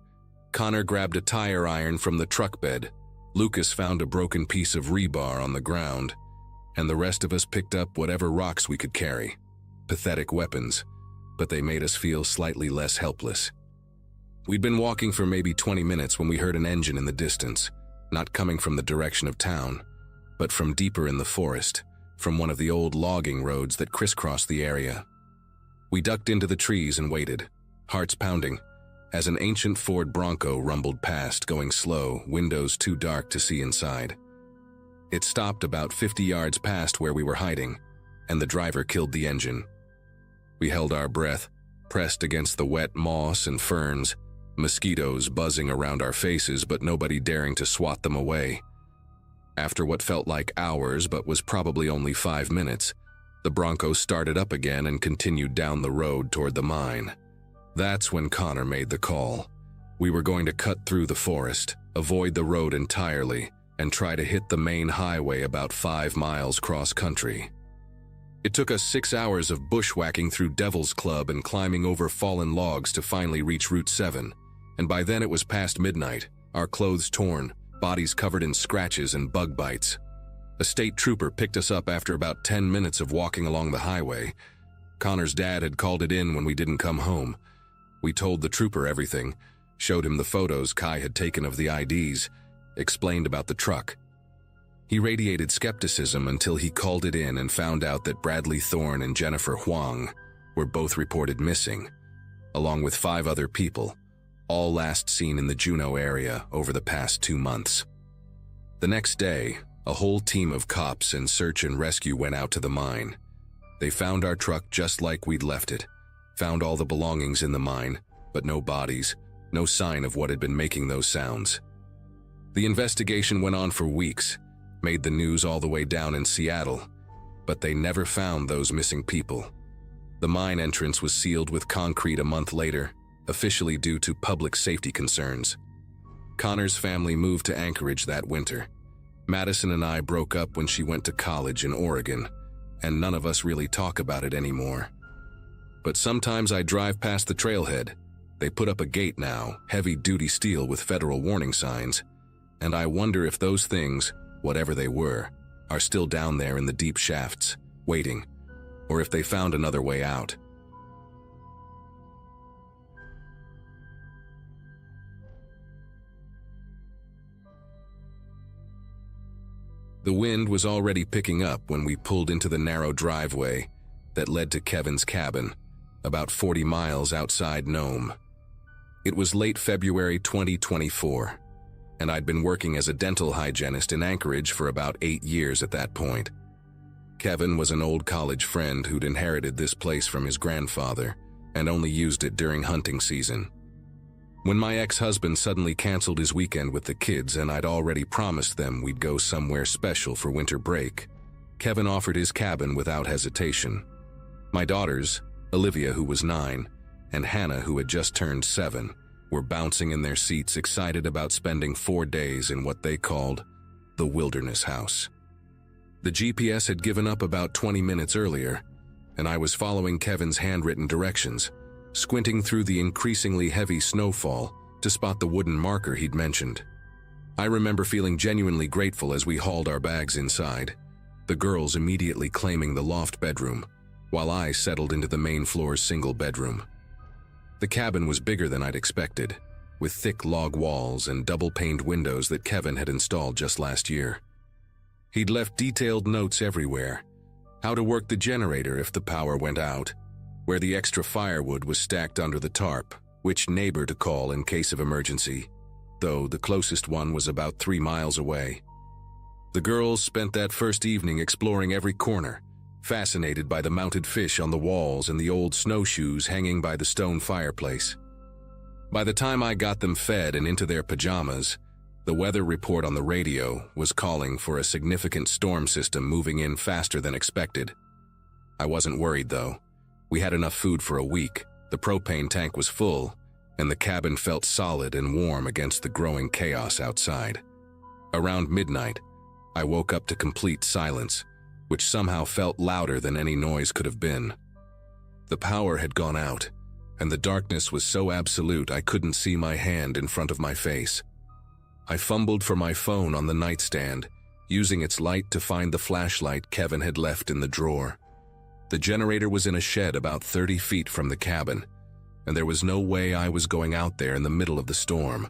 S1: Connor grabbed a tire iron from the truck bed. Lucas found a broken piece of rebar on the ground, and the rest of us picked up whatever rocks we could carry. Pathetic weapons, but they made us feel slightly less helpless. We'd been walking for maybe 20 minutes when we heard an engine in the distance, not coming from the direction of town, but from deeper in the forest, from one of the old logging roads that crisscrossed the area. We ducked into the trees and waited, hearts pounding, as an ancient Ford Bronco rumbled past, going slow, windows too dark to see inside. It stopped about 50 yards past where we were hiding, and the driver killed the engine. We held our breath, pressed against the wet moss and ferns, mosquitoes buzzing around our faces but nobody daring to swat them away. After what felt like hours but was probably only 5 minutes, the Bronco started up again and continued down the road toward the mine. That's when Connor made the call. We were going to cut through the forest, avoid the road entirely, and try to hit the main highway about 5 miles cross-country. It took us 6 hours of bushwhacking through Devil's Club and climbing over fallen logs to finally reach Route 7, and by then it was past midnight, our clothes torn, bodies covered in scratches and bug bites. A state trooper picked us up after about 10 minutes of walking along the highway. Connor's dad had called it in when we didn't come home. We told the trooper everything, showed him the photos Kai had taken of the IDs, explained about the truck. He radiated skepticism until he called it in and found out that Bradley Thorne and Jennifer Huang were both reported missing, along with 5 other people, all last seen in the Juneau area over the past 2 months. The next day, a whole team of cops and search and rescue went out to the mine. They found our truck just like we'd left it, found all the belongings in the mine, but no bodies, no sign of what had been making those sounds. The investigation went on for weeks, made the news all the way down in Seattle, but they never found those missing people. The mine entrance was sealed with concrete a month later, officially due to public safety concerns. Connor's family moved to Anchorage that winter. Madison and I broke up when she went to college in Oregon, and none of us really talk about it anymore. But sometimes I drive past the trailhead. They put up a gate now, heavy-duty steel with federal warning signs, and I wonder if those things, whatever they were, are still down there in the deep shafts, waiting, or if they found another way out. The wind was already picking up when we pulled into the narrow driveway that led to Kevin's cabin, about 40 miles outside Nome. It was late February 2024, and I'd been working as a dental hygienist in Anchorage for about 8 years at that point. Kevin was an old college friend who'd inherited this place from his grandfather and only used it during hunting season. When my ex-husband suddenly canceled his weekend with the kids and I'd already promised them we'd go somewhere special for winter break, Kevin offered his cabin without hesitation. My daughters, Olivia, who was 9, and Hannah, who had just turned 7, were bouncing in their seats excited about spending 4 days in what they called the wilderness house. The GPS had given up about 20 minutes earlier, and I was following Kevin's handwritten directions, squinting through the increasingly heavy snowfall to spot the wooden marker he'd mentioned. I remember feeling genuinely grateful as we hauled our bags inside, the girls immediately claiming the loft bedroom, while I settled into the main floor's single bedroom. The cabin was bigger than I'd expected, with thick log walls and double-paned windows that Kevin had installed just last year. He'd left detailed notes everywhere: how to work the generator if the power went out, where the extra firewood was stacked under the tarp, which neighbor to call in case of emergency, though the closest one was about 3 miles away. The girls spent that first evening exploring every corner, fascinated by the mounted fish on the walls and the old snowshoes hanging by the stone fireplace. By the time I got them fed and into their pajamas, the weather report on the radio was calling for a significant storm system moving in faster than expected. I wasn't worried, though. We had enough food for a week, the propane tank was full, and the cabin felt solid and warm against the growing chaos outside. Around midnight, I woke up to complete silence, which somehow felt louder than any noise could have been. The power had gone out, and the darkness was so absolute I couldn't see my hand in front of my face. I fumbled for my phone on the nightstand, using its light to find the flashlight Kevin had left in the drawer. The generator was in a shed about 30 feet from the cabin, and there was no way I was going out there in the middle of the storm.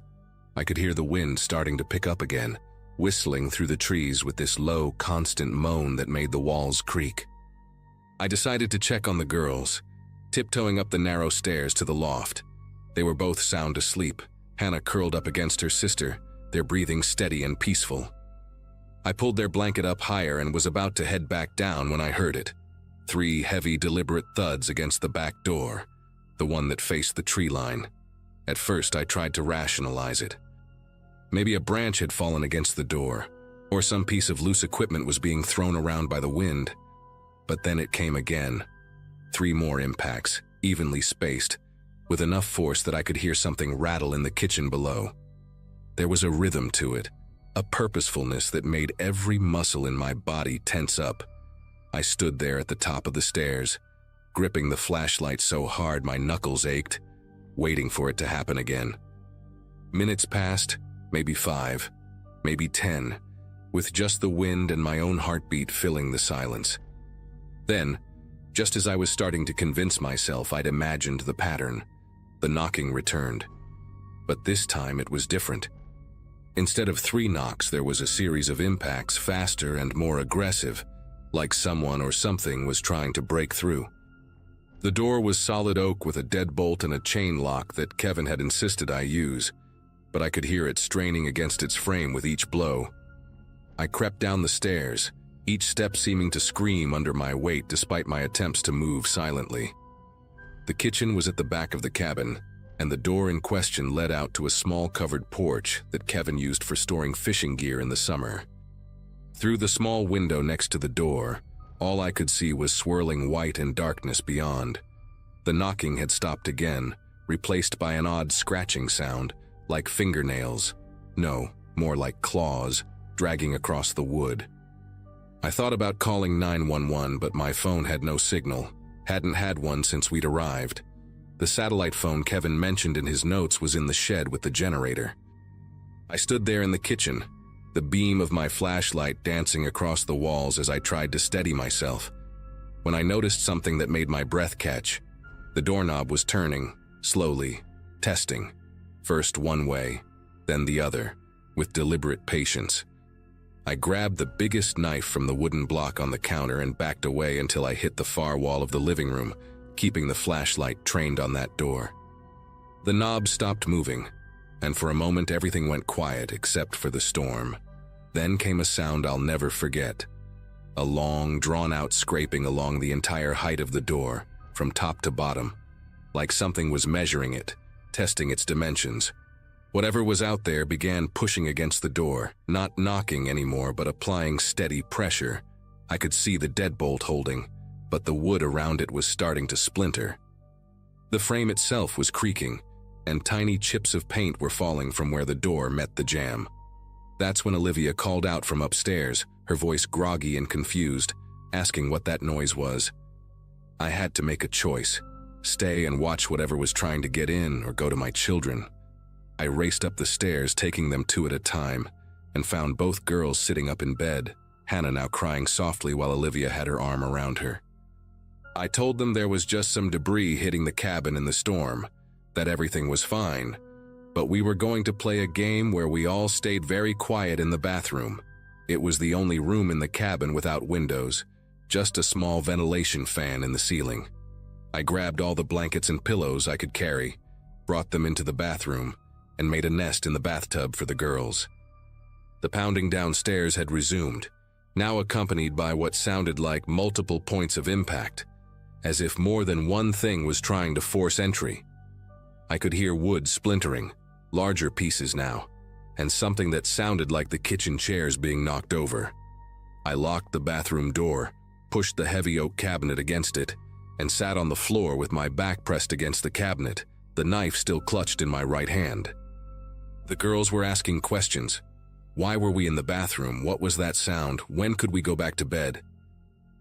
S1: I could hear the wind starting to pick up again, whistling through the trees with this low, constant moan that made the walls creak. I decided to check on the girls, tiptoeing up the narrow stairs to the loft. They were both sound asleep, Hannah curled up against her sister, their breathing steady and peaceful. I pulled their blanket up higher and was about to head back down when I heard it. 3 heavy, deliberate thuds against the back door, the one that faced the tree line. At first, I tried to rationalize it. Maybe a branch had fallen against the door, or some piece of loose equipment was being thrown around by the wind. But then it came again. 3 more impacts, evenly spaced, with enough force that I could hear something rattle in the kitchen below. There was a rhythm to it, a purposefulness that made every muscle in my body tense up. I stood there at the top of the stairs, gripping the flashlight so hard my knuckles ached, waiting for it to happen again. Minutes passed, maybe 5, maybe 10, with just the wind and my own heartbeat filling the silence. Then, just as I was starting to convince myself I'd imagined the pattern, the knocking returned. But this time it was different. Instead of 3 knocks, there was a series of impacts, faster and more aggressive, like someone or something was trying to break through. The door was solid oak with a deadbolt and a chain lock that Kevin had insisted I use, but I could hear it straining against its frame with each blow. I crept down the stairs, each step seeming to scream under my weight despite my attempts to move silently. The kitchen was at the back of the cabin, and the door in question led out to a small covered porch that Kevin used for storing fishing gear in the summer. Through the small window next to the door, all I could see was swirling white and darkness beyond. The knocking had stopped again, replaced by an odd scratching sound, like fingernails. No, more like claws, dragging across the wood. I thought about calling 911, but my phone had no signal. Hadn't had one since we'd arrived. The satellite phone Kevin mentioned in his notes was in the shed with the generator. I stood there in the kitchen, the beam of my flashlight dancing across the walls as I tried to steady myself, when I noticed something that made my breath catch. The doorknob was turning, slowly, testing, first one way, then the other, with deliberate patience. I grabbed the biggest knife from the wooden block on the counter and backed away until I hit the far wall of the living room, keeping the flashlight trained on that door. The knob stopped moving, and for a moment everything went quiet except for the storm. Then came a sound I'll never forget. A long, drawn-out scraping along the entire height of the door, from top to bottom, like something was measuring it, testing its dimensions. Whatever was out there began pushing against the door, not knocking anymore but applying steady pressure. I could see the deadbolt holding, but the wood around it was starting to splinter. The frame itself was creaking, and tiny chips of paint were falling from where the door met the jamb. That's when Olivia called out from upstairs, her voice groggy and confused, asking what that noise was. I had to make a choice, stay and watch whatever was trying to get in or go to my children. I raced up the stairs, taking them two at a time, and found both girls sitting up in bed, Hannah now crying softly while Olivia had her arm around her. I told them there was just some debris hitting the cabin in the storm, that everything was fine, but we were going to play a game where we all stayed very quiet in the bathroom. It was the only room in the cabin without windows, just a small ventilation fan in the ceiling. I grabbed all the blankets and pillows I could carry, brought them into the bathroom, and made a nest in the bathtub for the girls. The pounding downstairs had resumed, now accompanied by what sounded like multiple points of impact, as if more than one thing was trying to force entry. I could hear wood splintering, larger pieces now, and something that sounded like the kitchen chairs being knocked over. I locked the bathroom door, pushed the heavy oak cabinet against it, and sat on the floor with my back pressed against the cabinet, the knife still clutched in my right hand. The girls were asking questions. Why were we in the bathroom? What was that sound? When could we go back to bed?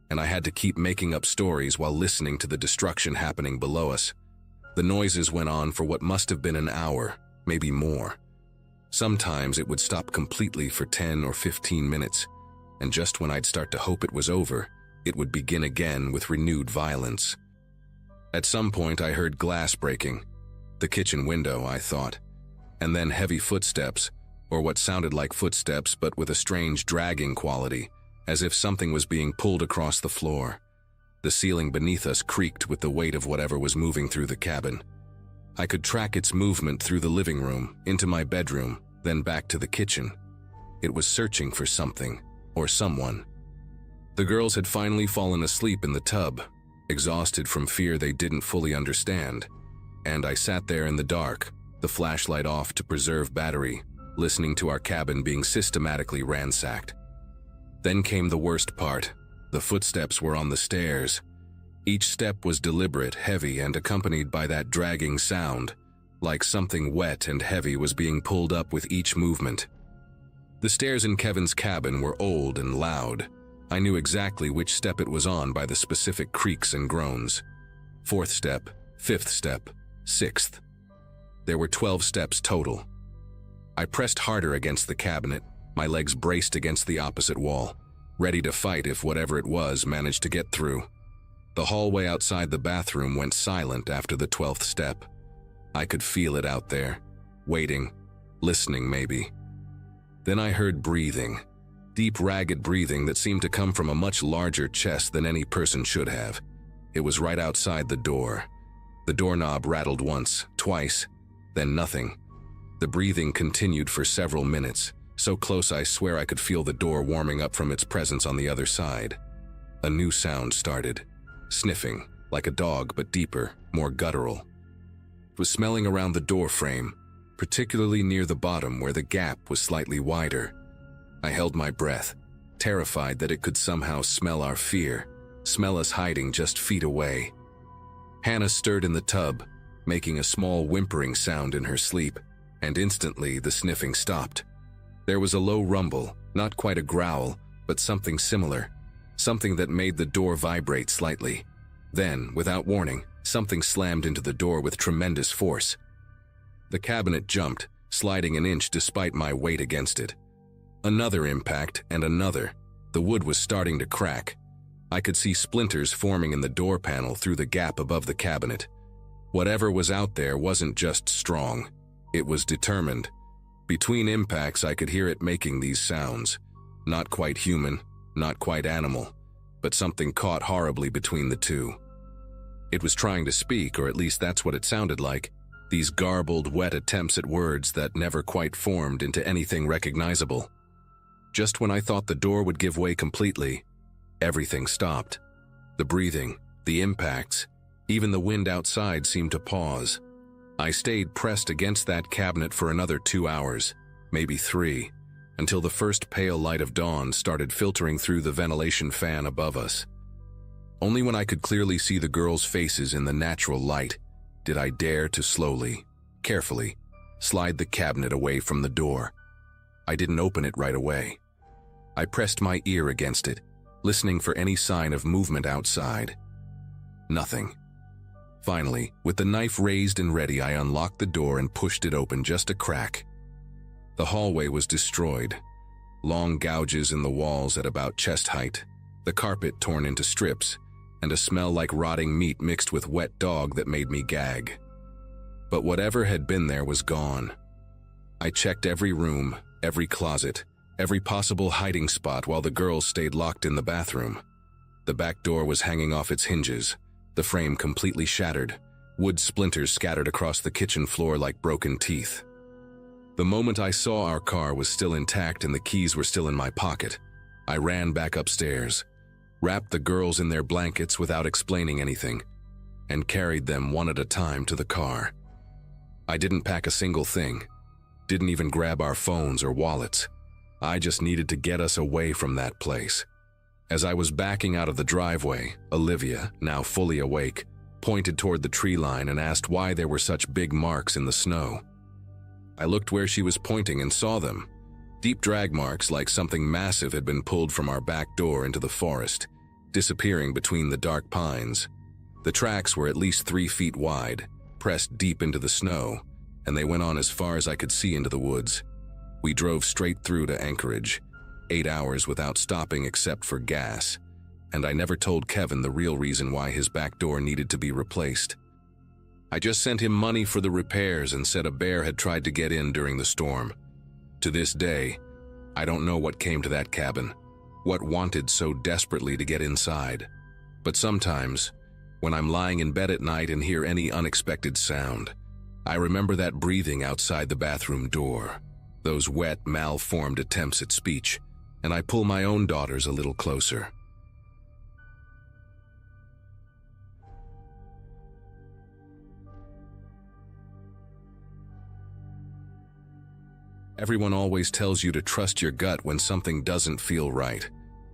S1: And I had to keep making up stories while listening to the destruction happening below us. The noises went on for what must have been an hour, maybe more. Sometimes it would stop completely for 10 or 15 minutes, and just when I'd start to hope it was over, it would begin again with renewed violence. At some point I heard glass breaking. The kitchen window, I thought. And then heavy footsteps, or what sounded like footsteps but with a strange dragging quality, as if something was being pulled across the floor. The ceiling beneath us creaked with the weight of whatever was moving through the cabin. I could track its movement through the living room, into my bedroom, then back to the kitchen. It was searching for something, or someone. The girls had finally fallen asleep in the tub, exhausted from fear they didn't fully understand, and I sat there in the dark, the flashlight off to preserve battery, listening to our cabin being systematically ransacked. Then came the worst part. The footsteps were on the stairs. Each step was deliberate, heavy, and accompanied by that dragging sound, like something wet and heavy was being pulled up with each movement. The stairs in Kevin's cabin were old and loud. I knew exactly which step it was on by the specific creaks and groans. 4th step, 5th step, 6th. There were 12 steps total. I pressed harder against the cabinet, my legs braced against the opposite wall, ready to fight if whatever it was managed to get through. The hallway outside the bathroom went silent after the 12th step. I could feel it out there, waiting, listening maybe. Then I heard breathing, deep ragged breathing that seemed to come from a much larger chest than any person should have. It was right outside the door. The doorknob rattled once, twice, then nothing. The breathing continued for several minutes, So close I swear I could feel the door warming up from its presence on the other side. A new sound started. Sniffing, like a dog but deeper, more guttural. It was smelling around the door frame, particularly near the bottom where the gap was slightly wider. I held my breath, terrified that it could somehow smell our fear, smell us hiding just feet away. Hannah stirred in the tub, making a small whimpering sound in her sleep, and instantly the sniffing stopped. There was a low rumble, not quite a growl, but something similar, something that made the door vibrate slightly. Then, without warning, something slammed into the door with tremendous force. The cabinet jumped, sliding an inch despite my weight against it. Another impact, and another. The wood was starting to crack. I could see splinters forming in the door panel through the gap above the cabinet. Whatever was out there wasn't just strong. It was determined. Between impacts, I could hear it making these sounds. Not quite human, not quite animal, but something caught horribly between the two. It was trying to speak, or at least that's what it sounded like. These garbled, wet attempts at words that never quite formed into anything recognizable. Just when I thought the door would give way completely, everything stopped. The breathing, the impacts, even the wind outside seemed to pause. I stayed pressed against that cabinet for another 2 hours, maybe 3, until the first pale light of dawn started filtering through the ventilation fan above us. Only when I could clearly see the girls' faces in the natural light did I dare to slowly, carefully, slide the cabinet away from the door. I didn't open it right away. I pressed my ear against it, listening for any sign of movement outside. Nothing. Finally, with the knife raised and ready, I unlocked the door and pushed it open just a crack. The hallway was destroyed. Long gouges in the walls at about chest height, the carpet torn into strips, and a smell like rotting meat mixed with wet dog that made me gag. But whatever had been there was gone. I checked every room, every closet, every possible hiding spot while the girls stayed locked in the bathroom. The back door was hanging off its hinges, the frame completely shattered, wood splinters scattered across the kitchen floor like broken teeth. The moment I saw our car was still intact and the keys were still in my pocket, I ran back upstairs, wrapped the girls in their blankets without explaining anything, and carried them one at a time to the car. I didn't pack a single thing, didn't even grab our phones or wallets. I just needed to get us away from that place. As I was backing out of the driveway, Olivia, now fully awake, pointed toward the tree line and asked why there were such big marks in the snow. I looked where she was pointing and saw them. Deep drag marks like something massive had been pulled from our back door into the forest, disappearing between the dark pines. The tracks were at least 3 feet wide, pressed deep into the snow, and they went on as far as I could see into the woods. We drove straight through to Anchorage, 8 hours without stopping except for gas, and I never told Kevin the real reason why his back door needed to be replaced. I just sent him money for the repairs and said a bear had tried to get in during the storm. To this day, I don't know what came to that cabin, what wanted so desperately to get inside. But sometimes, when I'm lying in bed at night and hear any unexpected sound, I remember that breathing outside the bathroom door, those wet, malformed attempts at speech, and I pull my own daughters a little closer. Everyone always tells you to trust your gut when something doesn't feel right,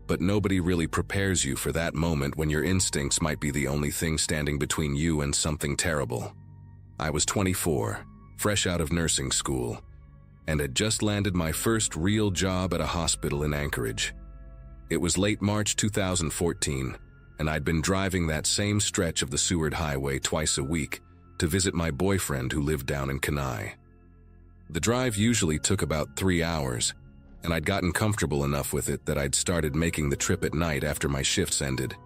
S1: but nobody really prepares you for that moment when your instincts might be the only thing standing between you and something terrible. I was 24, fresh out of nursing school, and had just landed my first real job at a hospital in Anchorage. It was late March 2014, and I'd been driving that same stretch of the Seward Highway twice a week to visit my boyfriend who lived down in Kenai. The drive usually took about 3 hours, and I'd gotten comfortable enough with it that I'd started making the trip at night after my shifts ended,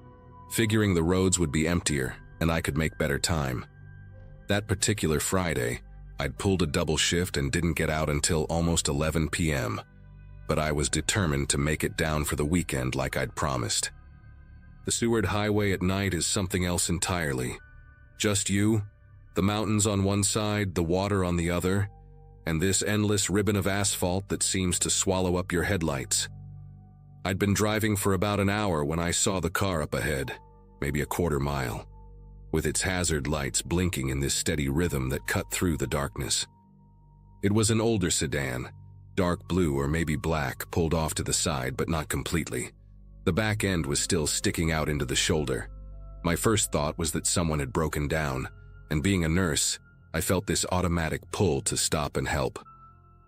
S1: figuring the roads would be emptier and I could make better time. That particular Friday, I'd pulled a double shift and didn't get out until almost 11 p.m., but I was determined to make it down for the weekend like I'd promised. The Seward Highway at night is something else entirely. Just you, the mountains on one side, the water on the other, and this endless ribbon of asphalt that seems to swallow up your headlights. I'd been driving for about an hour when I saw the car up ahead, maybe a quarter mile, with its hazard lights blinking in this steady rhythm that cut through the darkness. It was an older sedan, dark blue or maybe black, pulled off to the side but not completely. The back end was still sticking out into the shoulder. My first thought was that someone had broken down, and being a nurse, I felt this automatic pull to stop and help.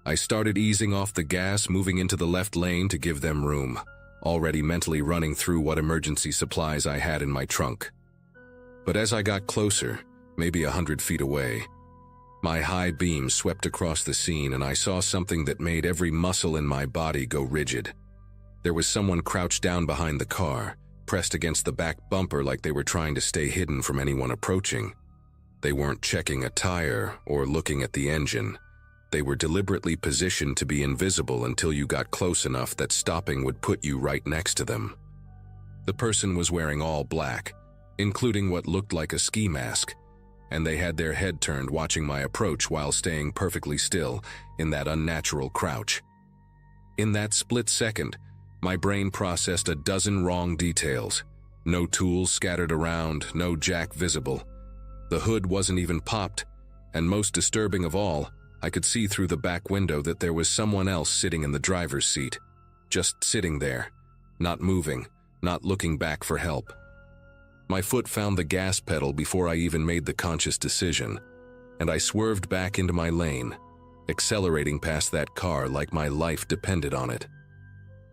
S1: I started easing off the gas, moving into the left lane to give them room, already mentally running through what emergency supplies I had in my trunk. But as I got closer, maybe 100 feet away, my high beam swept across the scene and I saw something that made every muscle in my body go rigid. There was someone crouched down behind the car, pressed against the back bumper like they were trying to stay hidden from anyone approaching. They weren't checking a tire or looking at the engine. They were deliberately positioned to be invisible until you got close enough that stopping would put you right next to them. The person was wearing all black, including what looked like a ski mask, and they had their head turned watching my approach while staying perfectly still in that unnatural crouch. In that split second, my brain processed a dozen wrong details. No tools scattered around, no jack visible. The hood wasn't even popped, and most disturbing of all, I could see through the back window that there was someone else sitting in the driver's seat, just sitting there, not moving, not looking back for help. My foot found the gas pedal before I even made the conscious decision, and I swerved back into my lane, accelerating past that car like my life depended on it.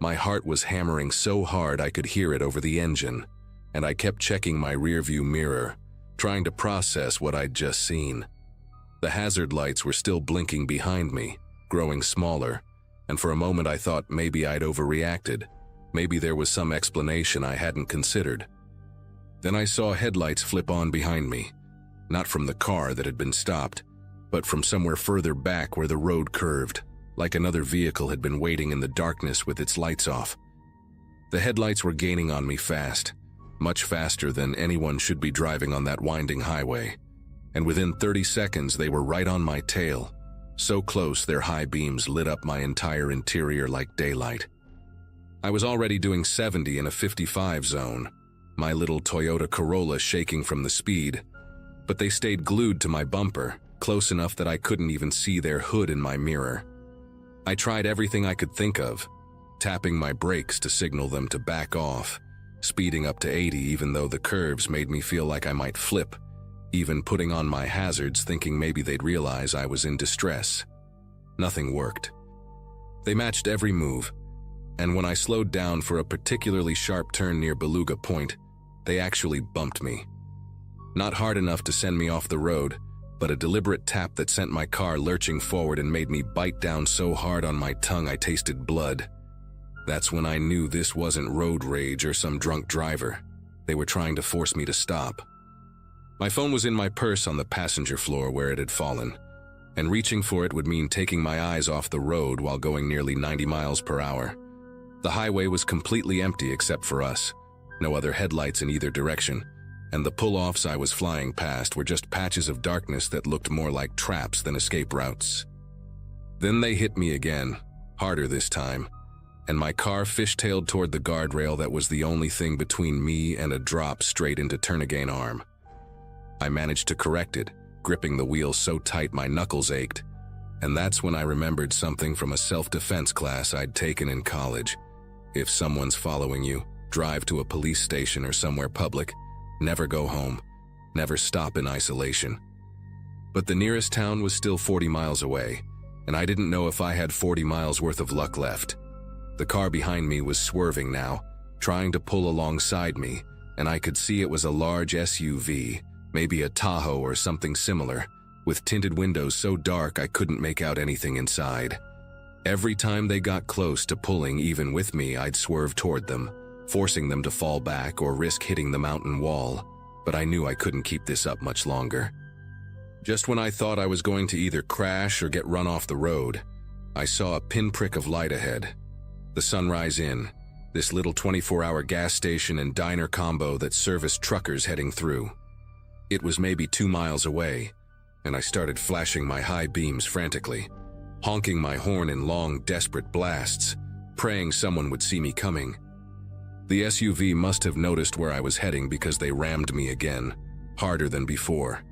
S1: My heart was hammering so hard I could hear it over the engine, and I kept checking my rearview mirror, trying to process what I'd just seen. The hazard lights were still blinking behind me, growing smaller, and for a moment I thought maybe I'd overreacted. Maybe there was some explanation I hadn't considered. Then I saw headlights flip on behind me, not from the car that had been stopped, but from somewhere further back where the road curved, like another vehicle had been waiting in the darkness with its lights off. The headlights were gaining on me fast, much faster than anyone should be driving on that winding highway, and within 30 seconds they were right on my tail, so close their high beams lit up my entire interior like daylight. I was already doing 70 in a 55 zone, my little Toyota Corolla shaking from the speed, but they stayed glued to my bumper, close enough that I couldn't even see their hood in my mirror. I tried everything I could think of, tapping my brakes to signal them to back off, speeding up to 80 even though the curves made me feel like I might flip, even putting on my hazards thinking maybe they'd realize I was in distress. Nothing worked. They matched every move, and when I slowed down for a particularly sharp turn near Beluga Point, they actually bumped me. Not hard enough to send me off the road, but a deliberate tap that sent my car lurching forward and made me bite down so hard on my tongue I tasted blood. That's when I knew this wasn't road rage or some drunk driver. They were trying to force me to stop. My phone was in my purse on the passenger floor where it had fallen, and reaching for it would mean taking my eyes off the road while going nearly 90 miles per hour. The highway was completely empty except for us, no other headlights in either direction, and the pull-offs I was flying past were just patches of darkness that looked more like traps than escape routes. Then they hit me again, harder this time, and my car fishtailed toward the guardrail that was the only thing between me and a drop straight into Turnagain Arm. I managed to correct it, gripping the wheel so tight my knuckles ached, and that's when I remembered something from a self-defense class I'd taken in college. If someone's following you, drive to a police station or somewhere public. Never go home. Never stop in isolation. But the nearest town was still 40 miles away, and I didn't know if I had 40 miles worth of luck left. The car behind me was swerving now, trying to pull alongside me, and I could see it was a large SUV, maybe a Tahoe or something similar, with tinted windows so dark I couldn't make out anything inside. Every time they got close to pulling even with me, I'd swerve toward them, forcing them to fall back or risk hitting the mountain wall, but I knew I couldn't keep this up much longer. Just when I thought I was going to either crash or get run off the road, I saw a pinprick of light ahead. The Sunrise Inn, this little 24-hour gas station and diner combo that serviced truckers heading through. It was maybe 2 miles away, and I started flashing my high beams frantically, honking my horn in long, desperate blasts, praying someone would see me coming. The SUV must have noticed where I was heading because they rammed me again, harder than before,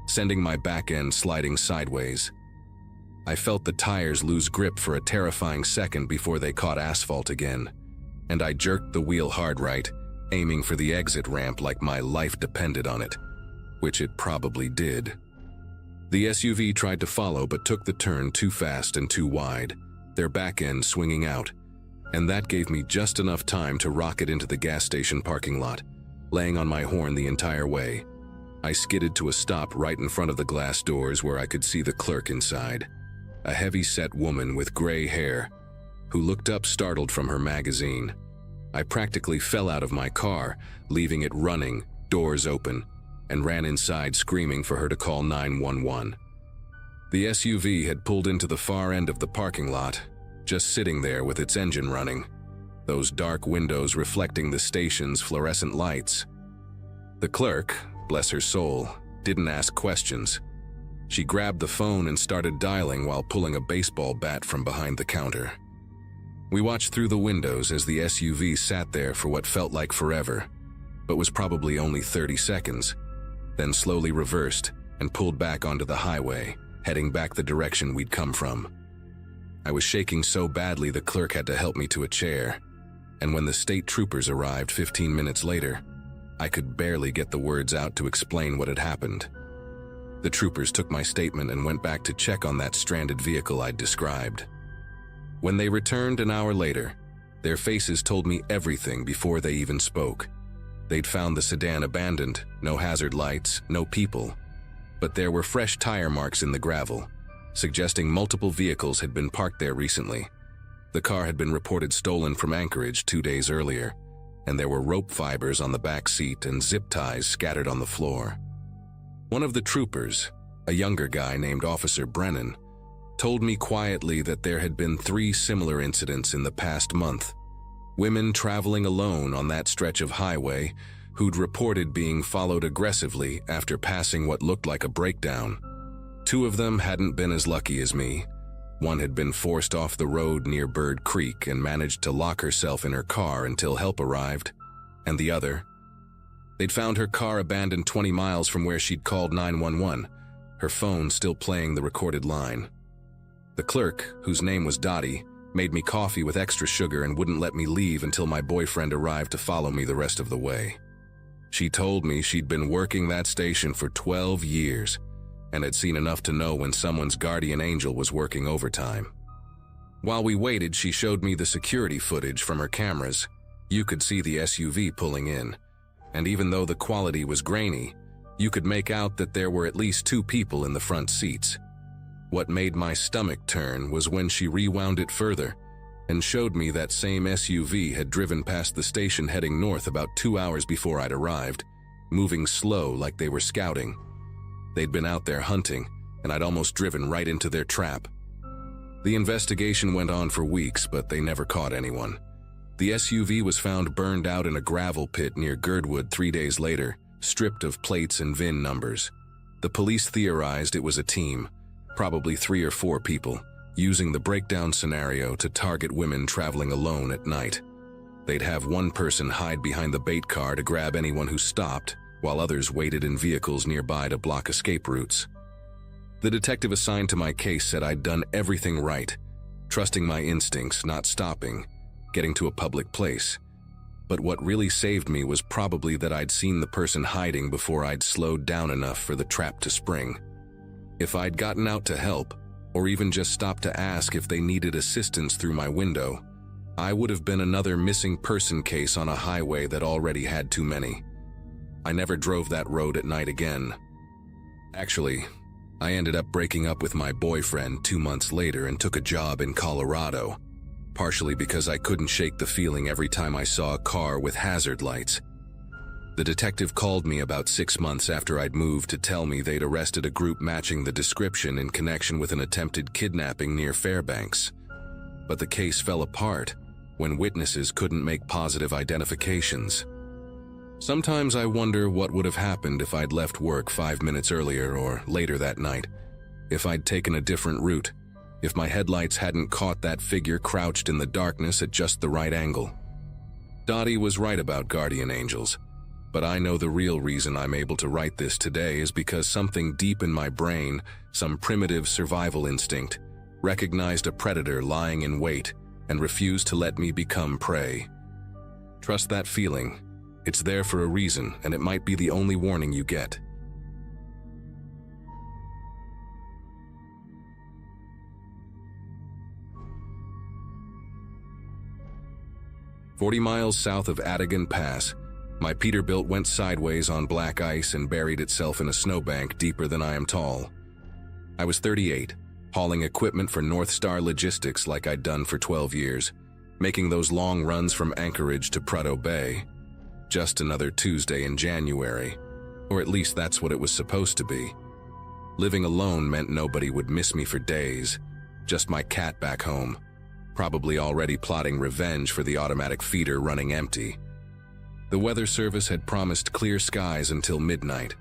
S1: sending my back end sliding sideways. I felt the tires lose grip for a terrifying second before they caught asphalt again, and I jerked the wheel hard right, aiming for the exit ramp like my life depended on it, which it probably did. The SUV tried to follow but took the turn too fast and too wide, their back end swinging out, and that gave me just enough time to rocket into the gas station parking lot, laying on my horn the entire way. I skidded to a stop right in front of the glass doors where I could see the clerk inside, a heavy-set woman with gray hair, who looked up startled from her magazine. I practically fell out of my car, leaving it running, doors open, and ran inside screaming for her to call 911. The SUV had pulled into the far end of the parking lot, just sitting there with its engine running, those dark windows reflecting the station's fluorescent lights. The clerk, bless her soul, didn't ask questions. She grabbed the phone and started dialing while pulling a baseball bat from behind the counter. We watched through the windows as the SUV sat there for what felt like forever, but was probably only 30 seconds, then slowly reversed and pulled back onto the highway, heading back the direction we'd come from. I was shaking so badly the clerk had to help me to a chair, and when the state troopers arrived 15 minutes later, I could barely get the words out to explain what had happened. The troopers took my statement and went back to check on that stranded vehicle I'd described. When they returned an hour later, their faces told me everything before they even spoke. They'd found the sedan abandoned, no hazard lights, no people, but there were fresh tire marks in the gravel, suggesting multiple vehicles had been parked there recently. The car had been reported stolen from Anchorage 2 days earlier, and there were rope fibers on the back seat and zip ties scattered on the floor. One of the troopers, a younger guy named Officer Brennan, told me quietly that there had been 3 similar incidents in the past month. Women traveling alone on that stretch of highway who'd reported being followed aggressively after passing what looked like a breakdown. 2 of them hadn't been as lucky as me. One had been forced off the road near Bird Creek and managed to lock herself in her car until help arrived. And the other, they'd found her car abandoned 20 miles from where she'd called 911, her phone still playing the recorded line. The clerk, whose name was Dottie, made me coffee with extra sugar and wouldn't let me leave until my boyfriend arrived to follow me the rest of the way. She told me she'd been working that station for 12 years and had seen enough to know when someone's guardian angel was working overtime. While we waited, she showed me the security footage from her cameras. You could see the SUV pulling in, and even though the quality was grainy, you could make out that there were at least 2 people in the front seats. What made my stomach turn was when she rewound it further and showed me that same SUV had driven past the station heading north about 2 hours before I'd arrived, moving slow like they were scouting. They'd been out there hunting, and I'd almost driven right into their trap. The investigation went on for weeks, but they never caught anyone. The SUV was found burned out in a gravel pit near Girdwood 3 days later, stripped of plates and VIN numbers. The police theorized it was a team, probably 3 or 4 people, using the breakdown scenario to target women traveling alone at night. They'd have one person hide behind the bait car to grab anyone who stopped, while others waited in vehicles nearby to block escape routes. The detective assigned to my case said I'd done everything right, trusting my instincts, not stopping, getting to a public place. But what really saved me was probably that I'd seen the person hiding before I'd slowed down enough for the trap to spring. If I'd gotten out to help, or even just stopped to ask if they needed assistance through my window, I would have been another missing person case on a highway that already had too many. I never drove that road at night again. Actually, I ended up breaking up with my boyfriend 2 months later and took a job in Colorado, partially because I couldn't shake the feeling every time I saw a car with hazard lights. The detective called me about 6 months after I'd moved to tell me they'd arrested a group matching the description in connection with an attempted kidnapping near Fairbanks. But the case fell apart when witnesses couldn't make positive identifications. Sometimes I wonder what would have happened if I'd left work 5 minutes earlier or later that night, if I'd taken a different route, if my headlights hadn't caught that figure crouched in the darkness at just the right angle. Dottie was right about guardian angels, but I know the real reason I'm able to write this today is because something deep in my brain, some primitive survival instinct, recognized a predator lying in wait and refused to let me become prey. Trust that feeling. It's there for a reason, and it might be the only warning you get. "40 miles south of Adigan Pass, my Peterbilt went sideways on black ice and buried itself in a snowbank deeper than I am tall. I was 38, hauling equipment for North Star Logistics like I'd done for 12 years, making those long runs from Anchorage to Prudhoe Bay. Just another Tuesday in January, or at least that's what it was supposed to be. Living alone meant nobody would miss me for days, just my cat back home, probably already plotting revenge for the automatic feeder running empty. The weather service had promised clear skies until midnight,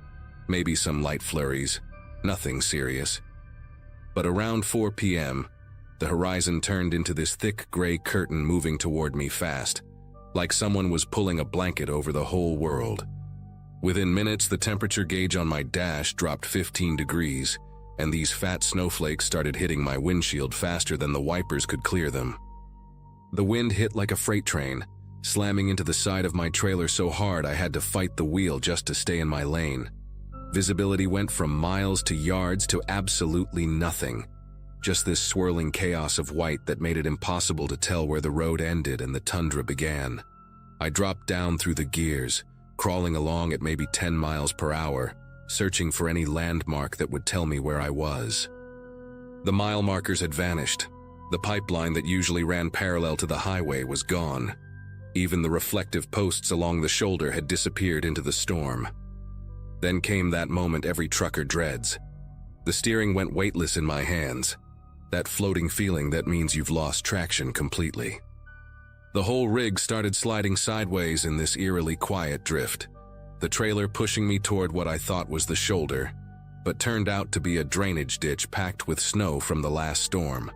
S1: maybe some light flurries, nothing serious. But around 4 p.m., the horizon turned into this thick gray curtain moving toward me fast, like someone was pulling a blanket over the whole world. Within minutes, the temperature gauge on my dash dropped 15 degrees, and these fat snowflakes started hitting my windshield faster than the wipers could clear them. The wind hit like a freight train, slamming into the side of my trailer so hard I had to fight the wheel just to stay in my lane. Visibility went from miles to yards to absolutely nothing. Just this swirling chaos of white that made it impossible to tell where the road ended and the tundra began. I dropped down through the gears, crawling along at maybe 10 miles per hour, searching for any landmark that would tell me where I was. The mile markers had vanished. The pipeline that usually ran parallel to the highway was gone. Even the reflective posts along the shoulder had disappeared into the storm. Then came that moment every trucker dreads. The steering went weightless in my hands. That floating feeling that means you've lost traction completely. The whole rig started sliding sideways in this eerily quiet drift, the trailer pushing me toward what I thought was the shoulder, but turned out to be a drainage ditch packed with snow from the last storm.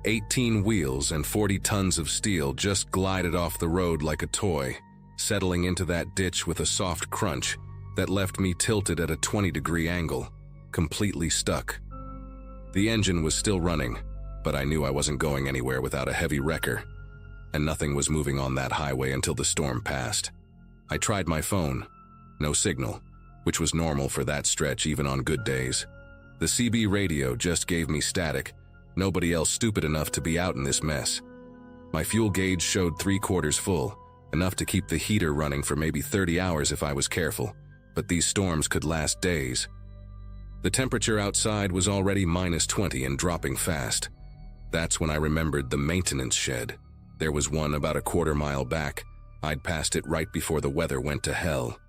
S1: 18 wheels and 40 tons of steel just glided off the road like a toy, settling into that ditch with a soft crunch that left me tilted at a 20-degree angle, completely stuck. The engine was still running, but I knew I wasn't going anywhere without a heavy wrecker, and nothing was moving on that highway until the storm passed. I tried my phone. No signal, which was normal for that stretch even on good days. The CB radio just gave me static, nobody else stupid enough to be out in this mess. My fuel gauge showed 3/4 full, enough to keep the heater running for maybe 30 hours if I was careful, but these storms could last days. The temperature outside was already -20 and dropping fast. That's when I remembered the maintenance shed. There was one about a 1/4 mile back. I'd passed it right before the weather went to hell.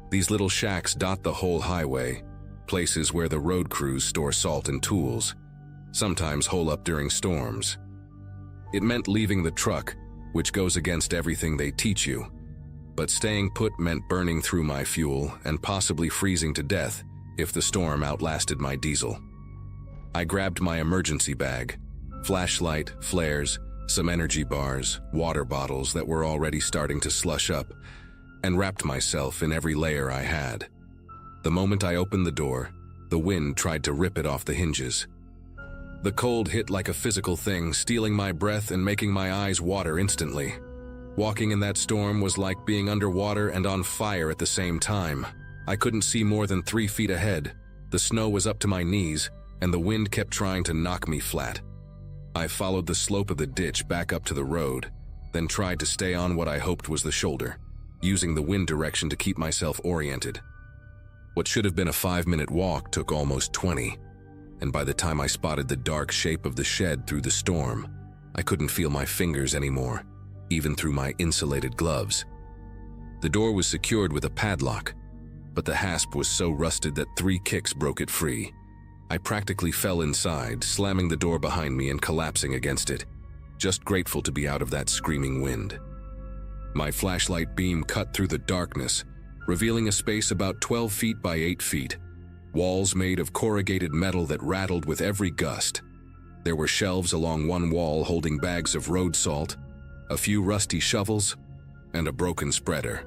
S1: These little shacks dot the whole highway, places where the road crews store salt and tools, sometimes hole up during storms. It meant leaving the truck, which goes against everything they teach you, but staying put meant burning through my fuel and possibly freezing to death if the storm outlasted my diesel. I grabbed my emergency bag, flashlight, flares, some energy bars, water bottles that were already starting to slush up, and wrapped myself in every layer I had. The moment I opened the door, the wind tried to rip it off the hinges. The cold hit like a physical thing, stealing my breath and making my eyes water instantly. Walking in that storm was like being underwater and on fire at the same time. I couldn't see more than 3 feet ahead. The snow was up to my knees, and the wind kept trying to knock me flat. I followed the slope of the ditch back up to the road, then tried to stay on what I hoped was the shoulder, using the wind direction to keep myself oriented. What should have been a 5-minute walk took almost 20, and by the time I spotted the dark shape of the shed through the storm, I couldn't feel my fingers anymore, even through my insulated gloves. The door was secured with a padlock, but the hasp was so rusted that 3 kicks broke it free. I practically fell inside, slamming the door behind me and collapsing against it, just grateful to be out of that screaming wind. My flashlight beam cut through the darkness, revealing a space about 12 feet by 8 feet, walls made of corrugated metal that rattled with every gust. There were shelves along one wall holding bags of road salt, a few rusty shovels, and a broken spreader.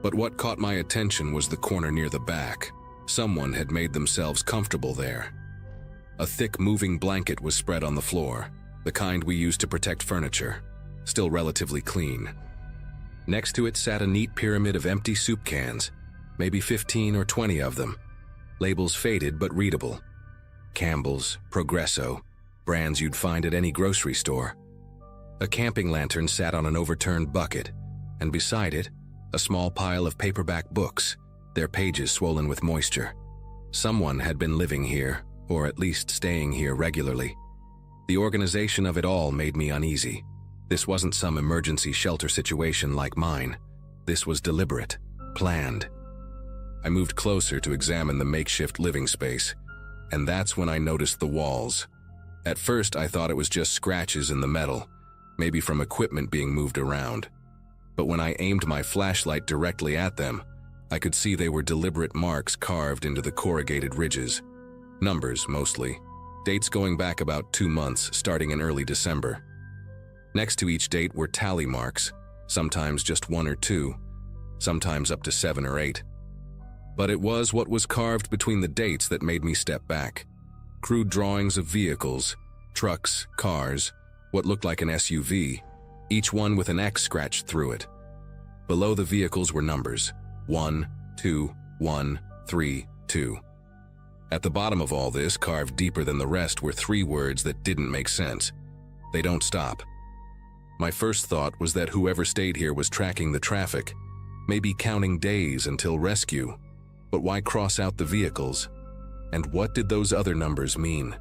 S1: But what caught my attention was the corner near the back. Someone had made themselves comfortable there. A thick moving blanket was spread on the floor, the kind we use to protect furniture, still relatively clean. Next to it sat a neat pyramid of empty soup cans, maybe 15 or 20 of them. Labels faded but readable. Campbell's, Progresso, brands you'd find at any grocery store. A camping lantern sat on an overturned bucket, and beside it, a small pile of paperback books, their pages swollen with moisture. Someone had been living here, or at least staying here regularly. The organization of it all made me uneasy. This wasn't some emergency shelter situation like mine. This was deliberate, planned. I moved closer to examine the makeshift living space, and that's when I noticed the walls. At first, I thought it was just scratches in the metal, maybe from equipment being moved around. But when I aimed my flashlight directly at them, I could see they were deliberate marks carved into the corrugated ridges. Numbers, mostly. Dates going back about 2 months, starting in early December. Next to each date were tally marks, sometimes just 1 or 2, sometimes up to 7 or 8. But it was what was carved between the dates that made me step back. Crude drawings of vehicles, trucks, cars, what looked like an SUV, each one with an X scratched through it. Below the vehicles were numbers, 1, 2, 1, 3, 2. At the bottom of all this, carved deeper than the rest, were 3 words that didn't make sense. They don't stop. My first thought was that whoever stayed here was tracking the traffic, maybe counting days until rescue. But why cross out the vehicles? And what did those other numbers mean?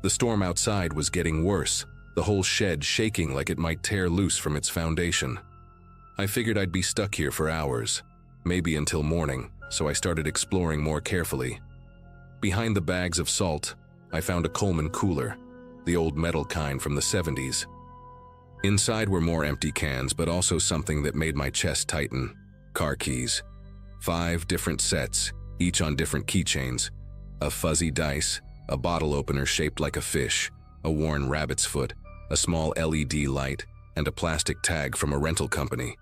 S1: The storm outside was getting worse, the whole shed shaking like it might tear loose from its foundation. I figured I'd be stuck here for hours, maybe until morning, so I started exploring more carefully. Behind the bags of salt, I found a Coleman cooler, the old metal kind from the 70s. Inside were more empty cans, but also something that made my chest tighten: car keys. 5 different sets, each on different keychains. A fuzzy dice, a bottle opener shaped like a fish, a worn rabbit's foot, a small LED light, and a plastic tag from a rental company.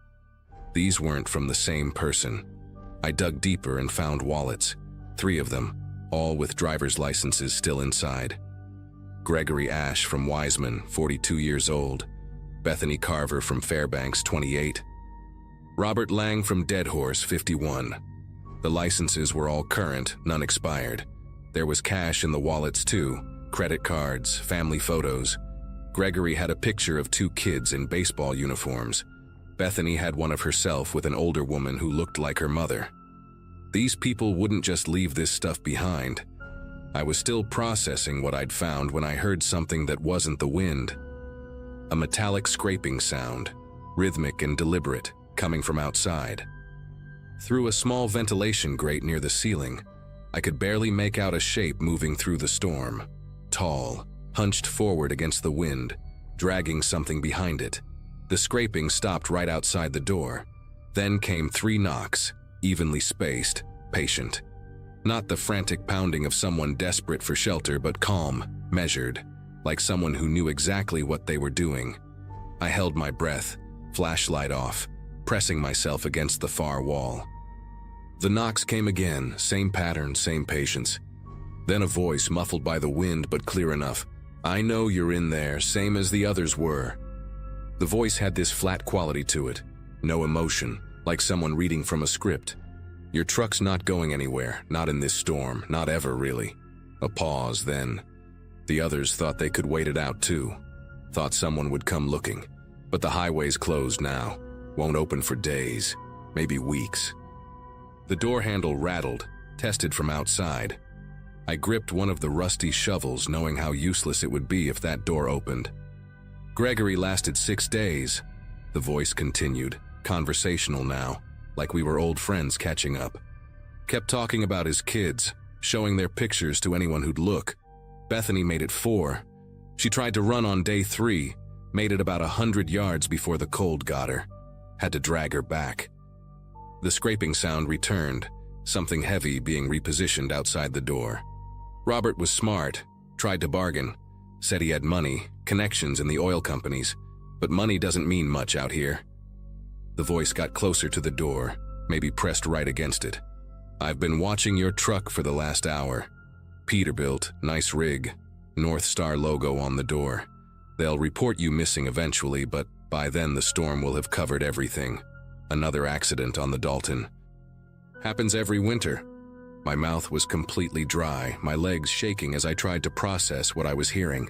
S1: These weren't from the same person. I dug deeper and found wallets, 3 of them, all with driver's licenses still inside. Gregory Ash from Wiseman, 42 years old. Bethany Carver from Fairbanks, 28. Robert Lang from Deadhorse, 51. The licenses were all current, none expired. There was cash in the wallets too, credit cards, family photos. Gregory had a picture of 2 kids in baseball uniforms. Bethany had one of herself with an older woman who looked like her mother. These people wouldn't just leave this stuff behind. I was still processing what I'd found when I heard something that wasn't the wind. A metallic scraping sound, rhythmic and deliberate, coming from outside. Through a small ventilation grate near the ceiling, I could barely make out a shape moving through the storm. Tall, hunched forward against the wind, dragging something behind it. The scraping stopped right outside the door. Then came 3 knocks, evenly spaced, patient. Not the frantic pounding of someone desperate for shelter, but calm, measured, like someone who knew exactly what they were doing. I held my breath, flashlight off, pressing myself against the far wall. The knocks came again, same pattern, same patience. Then a voice muffled by the wind but clear enough. "I know you're in there, same as the others were." The voice had this flat quality to it, no emotion, like someone reading from a script. "Your truck's not going anywhere, not in this storm, not ever really." A pause, then. The others thought they could wait it out too. Thought someone would come looking. But the highway's closed now. Won't open for days, maybe weeks. The door handle rattled, tested from outside. I gripped one of the rusty shovels, knowing how useless it would be if that door opened. "Gregory lasted 6 days," the voice continued, conversational now, like we were old friends catching up. Kept talking about his kids, showing their pictures to anyone who'd look. Bethany made it 4. She tried to run on day 3, made it about 100 yards before the cold got her. Had to drag her back. The scraping sound returned, something heavy being repositioned outside the door. Robert was smart, tried to bargain. Said he had money, connections in the oil companies, but money doesn't mean much out here. The voice got closer to the door, maybe pressed right against it. I've been watching your truck for the last hour. Peterbilt, nice rig, North Star logo on the door. They'll report you missing eventually, but by then the storm will have covered everything. Another accident on the Dalton. Happens every winter. My mouth was completely dry, my legs shaking as I tried to process what I was hearing.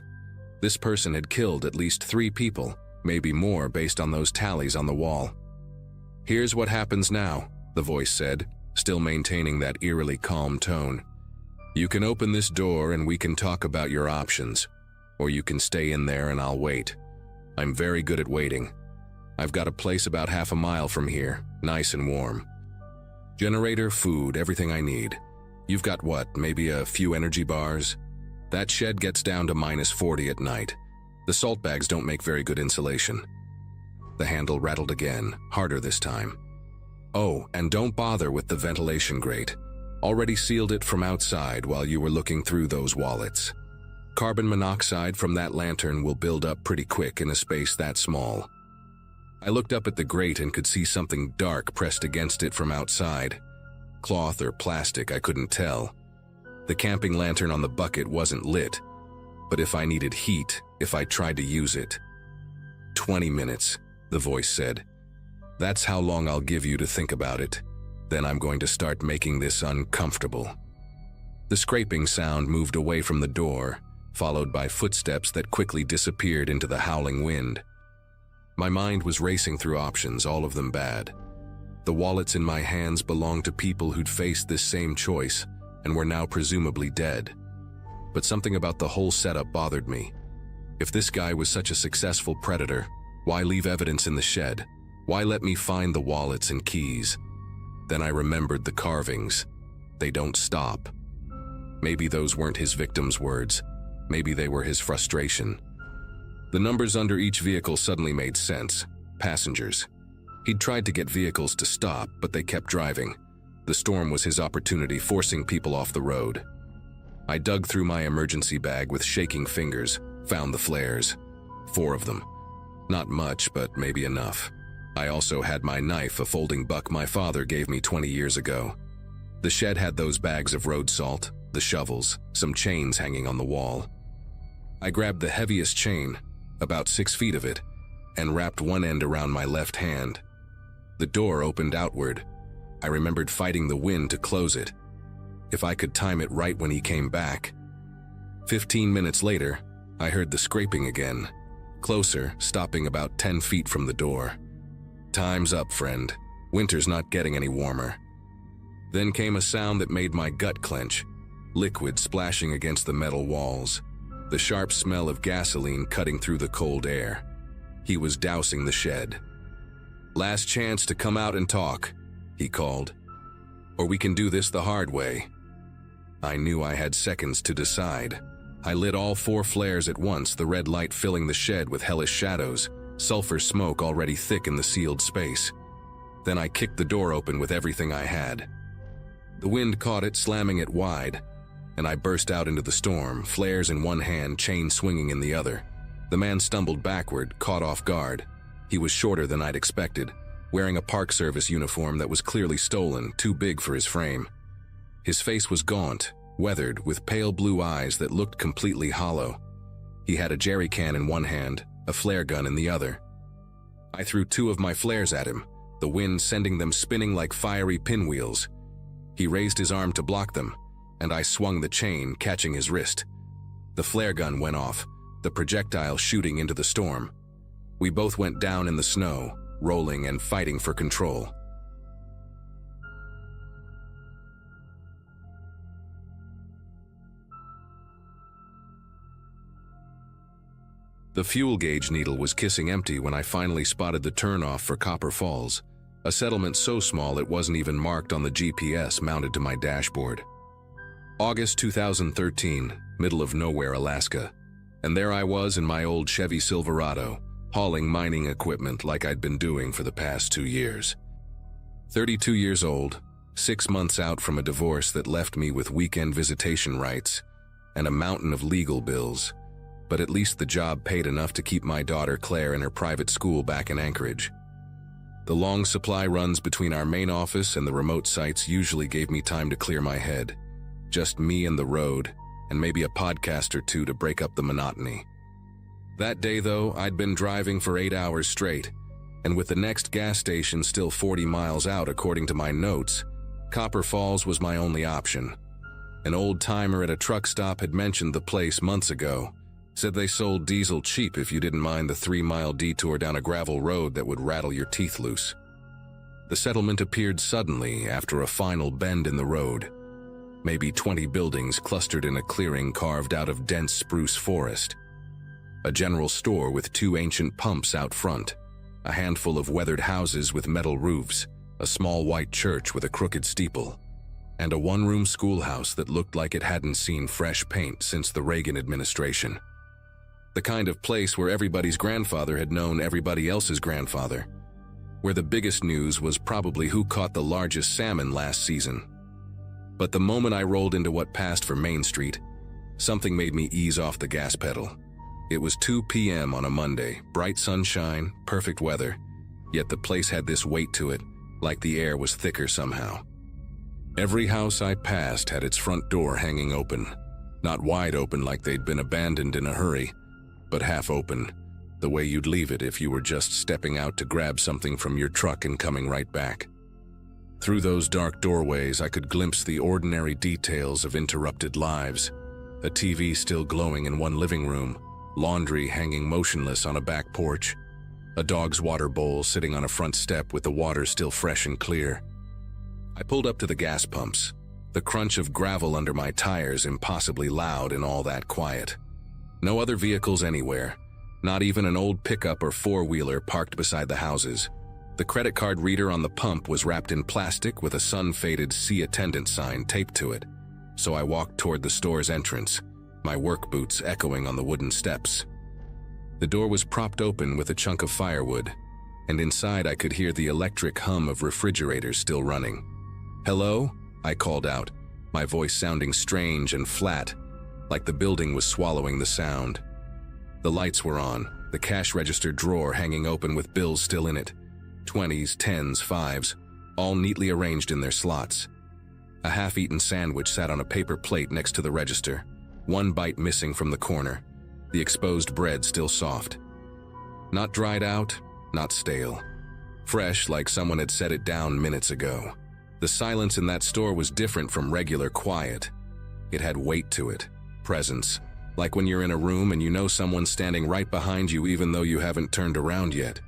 S1: This person had killed at least 3 people, maybe more based on those tallies on the wall. Here's what happens now, the voice said, still maintaining that eerily calm tone. You can open this door and we can talk about your options, or you can stay in there and I'll wait. I'm very good at waiting. I've got a place about half a mile from here, nice and warm. Generator, food, everything I need. You've got what, maybe a few energy bars? That shed gets down to -40 at night. The salt bags don't make very good insulation. The handle rattled again, harder this time. Oh, and don't bother with the ventilation grate. Already sealed it from outside while you were looking through those wallets. Carbon monoxide from that lantern will build up pretty quick in a space that small. I looked up at the grate and could see something dark pressed against it from outside. Cloth or plastic, I couldn't tell. The camping lantern on the bucket wasn't lit, but if I needed heat, if I tried to use it. 20 minutes, the voice said. That's how long I'll give you to think about it. Then I'm going to start making this uncomfortable. The scraping sound moved away from the door, followed by footsteps that quickly disappeared into the howling wind. My mind was racing through options, all of them bad. The wallets in my hands belonged to people who'd faced this same choice and were now presumably dead. But something about the whole setup bothered me. If this guy was such a successful predator, why leave evidence in the shed? Why let me find the wallets and keys? Then I remembered the carvings. They don't stop. Maybe those weren't his victim's words. Maybe they were his frustration. The numbers under each vehicle suddenly made sense. Passengers. He'd tried to get vehicles to stop, but they kept driving. The storm was his opportunity, forcing people off the road. I dug through my emergency bag with shaking fingers, found the flares. 4 of them. Not much, but maybe enough. I also had my knife, a folding buck my father gave me 20 years ago. The shed had those bags of road salt, the shovels, some chains hanging on the wall. I grabbed the heaviest chain, about 6 feet of it, and wrapped one end around my left hand. The door opened outward. I remembered fighting the wind to close it. If I could time it right when he came back. 15 minutes later, I heard the scraping again. Closer, stopping about 10 feet from the door. Time's up, friend. Winter's not getting any warmer. Then came a sound that made my gut clench. Liquid splashing against the metal walls. The sharp smell of gasoline cutting through the cold air. He was dousing the shed. Last chance to come out and talk, he called. Or we can do this the hard way. I knew I had seconds to decide. I lit all 4 flares at once, the red light filling the shed with hellish shadows, sulfur smoke already thick in the sealed space. Then I kicked the door open with everything I had. The wind caught it, slamming it wide, and I burst out into the storm, flares in one hand, chain swinging in the other. The man stumbled backward, caught off guard. He was shorter than I'd expected, wearing a Park Service uniform that was clearly stolen, too big for his frame. His face was gaunt, weathered, with pale blue eyes that looked completely hollow. He had a jerry can in one hand, a flare gun in the other. I threw 2 of my flares at him, the wind sending them spinning like fiery pinwheels. He raised his arm to block them, and I swung the chain, catching his wrist. The flare gun went off, the projectile shooting into the storm. We both went down in the snow, rolling and fighting for control. The fuel gauge needle was kissing empty when I finally spotted the turnoff for Copper Falls, a settlement so small it wasn't even marked on the GPS mounted to my dashboard. August 2013, middle of nowhere, Alaska. And there I was in my old Chevy Silverado, hauling mining equipment like I'd been doing for the past 2 years. 32 years old, 6 months out from a divorce that left me with weekend visitation rights and a mountain of legal bills. but at least the job paid enough to keep my daughter Claire in her private school back in Anchorage. The long supply runs between our main office and the remote sites usually gave me time to clear my head. Just me and the road, and maybe a podcast or two to break up the monotony. That day, though, I'd been driving for 8 hours straight, and with the next gas station still 40 miles out according to my notes, Copper Falls was my only option. An old-timer at a truck stop had mentioned the place months ago, said they sold diesel cheap if you didn't mind the 3-mile detour down a gravel road that would rattle your teeth loose. The settlement appeared suddenly after a final bend in the road. Maybe 20 buildings clustered in a clearing carved out of dense spruce forest. A general store with 2 ancient pumps out front, a handful of weathered houses with metal roofs, a small white church with a crooked steeple, and a one-room schoolhouse that looked like it hadn't seen fresh paint since the Reagan administration. The kind of place where everybody's grandfather had known everybody else's grandfather, where the biggest news was probably who caught the largest salmon last season. But the moment I rolled into what passed for Main Street, something made me ease off the gas pedal. It was 2 p.m. on a Monday, bright sunshine, perfect weather, yet the place had this weight to it, like the air was thicker somehow. Every house I passed had its front door hanging open, not wide open like they'd been abandoned in a hurry, but half open, the way you'd leave it if you were just stepping out to grab something from your truck and coming right back. Through those dark doorways, I could glimpse the ordinary details of interrupted lives, a TV still glowing in one living room, laundry hanging motionless on a back porch, a dog's water bowl sitting on a front step with the water still fresh and clear. I pulled up to the gas pumps, the crunch of gravel under my tires impossibly loud in all that quiet. No other vehicles anywhere, not even an old pickup or four-wheeler parked beside the houses. The credit card reader on the pump was wrapped in plastic with a sun-faded "See Attendant" sign taped to it, so I walked toward the store's entrance, my work boots echoing on the wooden steps. The door was propped open with a chunk of firewood, and inside I could hear the electric hum of refrigerators still running. "Hello?" I called out, my voice sounding strange and flat, like the building was swallowing the sound. The lights were on, the cash register drawer hanging open with bills still in it, 20s, 10s, 5s, all neatly arranged in their slots. A half-eaten sandwich sat on a paper plate next to the register, one bite missing from the corner, the exposed bread still soft. Not dried out, not stale. Fresh, like someone had set it down minutes ago. The silence in that store was different from regular quiet. It had weight to it, presence, like when you're in a room and you know someone's standing right behind you even though you haven't turned around yet.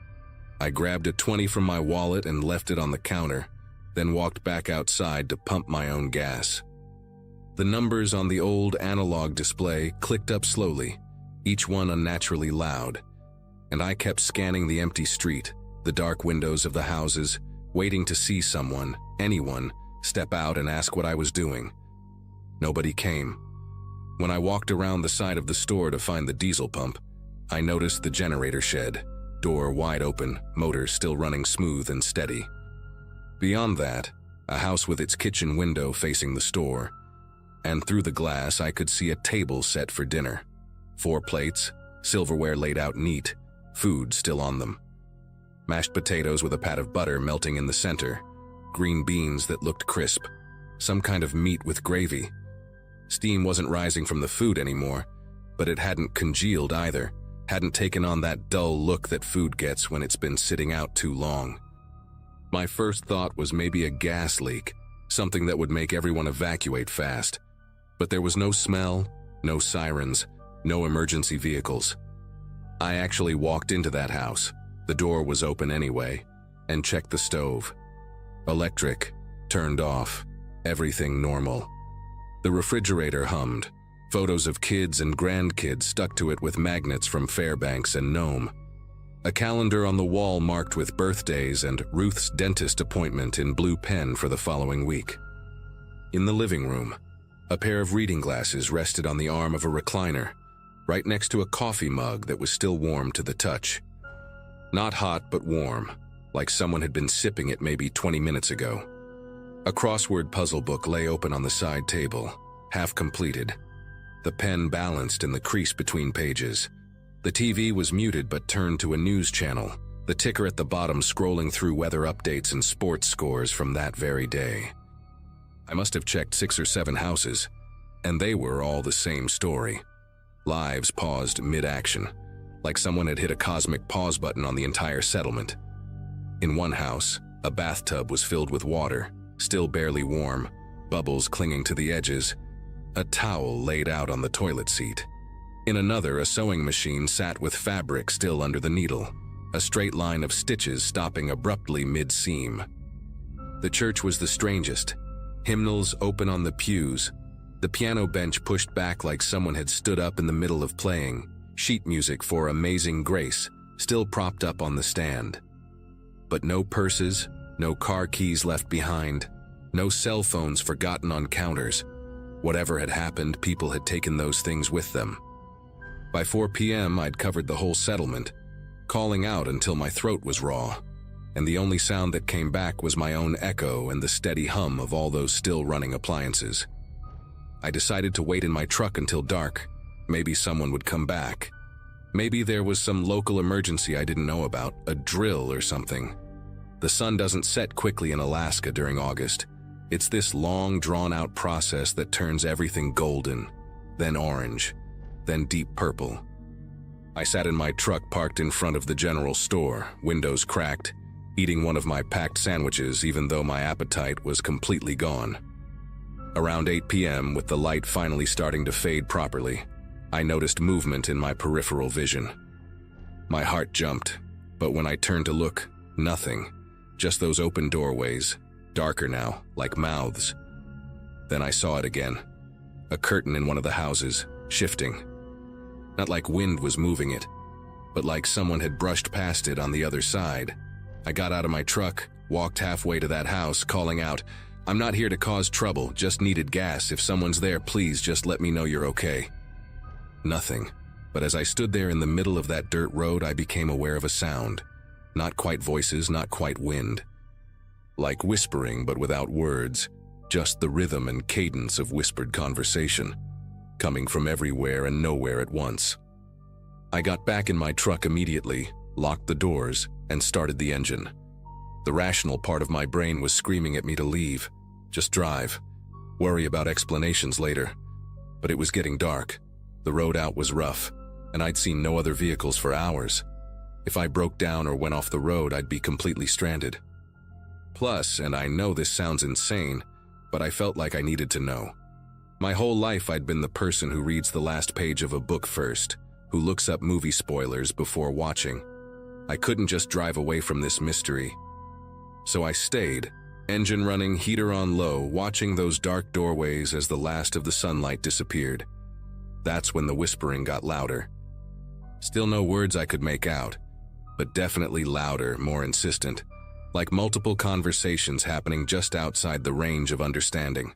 S1: I grabbed a 20 from my wallet and left it on the counter, then walked back outside to pump my own gas. The numbers on the old analog display clicked up slowly, each one unnaturally loud, and I kept scanning the empty street, the dark windows of the houses, waiting to see someone, anyone, step out and ask what I was doing. Nobody came. When I walked around the side of the store to find the diesel pump, I noticed the generator shed, door wide open, motor still running smooth and steady. Beyond that, a house with its kitchen window facing the store, and through the glass I could see a table set for dinner. 4 plates, silverware laid out neat, food still on them. Mashed potatoes with a pat of butter melting in the center, green beans that looked crisp, some kind of meat with gravy. Steam wasn't rising from the food anymore, but it hadn't congealed either, hadn't taken on that dull look that food gets when it's been sitting out too long. My first thought was maybe a gas leak, something that would make everyone evacuate fast. But there was no smell, no sirens, no emergency vehicles. I actually walked into that house, the door was open anyway, and checked the stove. Electric, turned off, everything normal. The refrigerator hummed, photos of kids and grandkids stuck to it with magnets from Fairbanks and Nome. A calendar on the wall marked with birthdays and Ruth's dentist appointment in blue pen for the following week. In the living room, a pair of reading glasses rested on the arm of a recliner, right next to a coffee mug that was still warm to the touch. Not hot, but warm, like someone had been sipping it maybe 20 minutes ago. A crossword puzzle book lay open on the side table, half completed. the pen balanced in the crease between pages. The TV was muted but turned to a news channel, the ticker at the bottom scrolling through weather updates and sports scores from that very day. I must have checked 6 or 7 houses, and they were all the same story. Lives paused mid-action, like someone had hit a cosmic pause button on the entire settlement. In one house, a bathtub was filled with water, still barely warm, bubbles clinging to the edges, a towel laid out on the toilet seat. In another, a sewing machine sat with fabric still under the needle, a straight line of stitches stopping abruptly mid-seam. The church was the strangest. Hymnals open on the pews, the piano bench pushed back like someone had stood up in the middle of playing, sheet music for Amazing Grace still propped up on the stand. But no purses, no car keys left behind, no cell phones forgotten on counters. Whatever had happened, people had taken those things with them. By 4 p.m., I'd covered the whole settlement, calling out until my throat was raw, and the only sound that came back was my own echo and the steady hum of all those still running appliances. I decided to wait in my truck until dark. Maybe someone would come back. Maybe there was some local emergency I didn't know about, a drill or something. The sun doesn't set quickly in Alaska during August. It's this long, drawn-out process that turns everything golden, then orange, then deep purple. I sat in my truck parked in front of the general store, windows cracked, eating one of my packed sandwiches even though my appetite was completely gone. Around 8 p.m., with the light finally starting to fade properly, I noticed movement in my peripheral vision. My heart jumped, but when I turned to look, nothing. Just those open doorways, darker now, like mouths. Then I saw it again. A curtain in one of the houses, shifting. Not like wind was moving it, but like someone had brushed past it on the other side. I got out of my truck, walked halfway to that house, calling out, "I'm not here to cause trouble, just needed gas. If someone's there, please just let me know you're okay." Nothing. But as I stood there in the middle of that dirt road, I became aware of a sound. Not quite voices, not quite wind. Like whispering, but without words. Just the rhythm and cadence of whispered conversation, coming from everywhere and nowhere at once. I got back in my truck immediately, locked the doors, and started the engine. The rational part of my brain was screaming at me to leave. Just drive. Worry about explanations later. But it was getting dark. The road out was rough, and I'd seen no other vehicles for hours. If I broke down or went off the road, I'd be completely stranded. Plus, and I know this sounds insane, but I felt like I needed to know. My whole life I'd been the person who reads the last page of a book first, who looks up movie spoilers before watching. I couldn't just drive away from this mystery. So I stayed, engine running, heater on low, watching those dark doorways as the last of the sunlight disappeared. That's when the whispering got louder. Still no words I could make out, but definitely louder, more insistent, like multiple conversations happening just outside the range of understanding.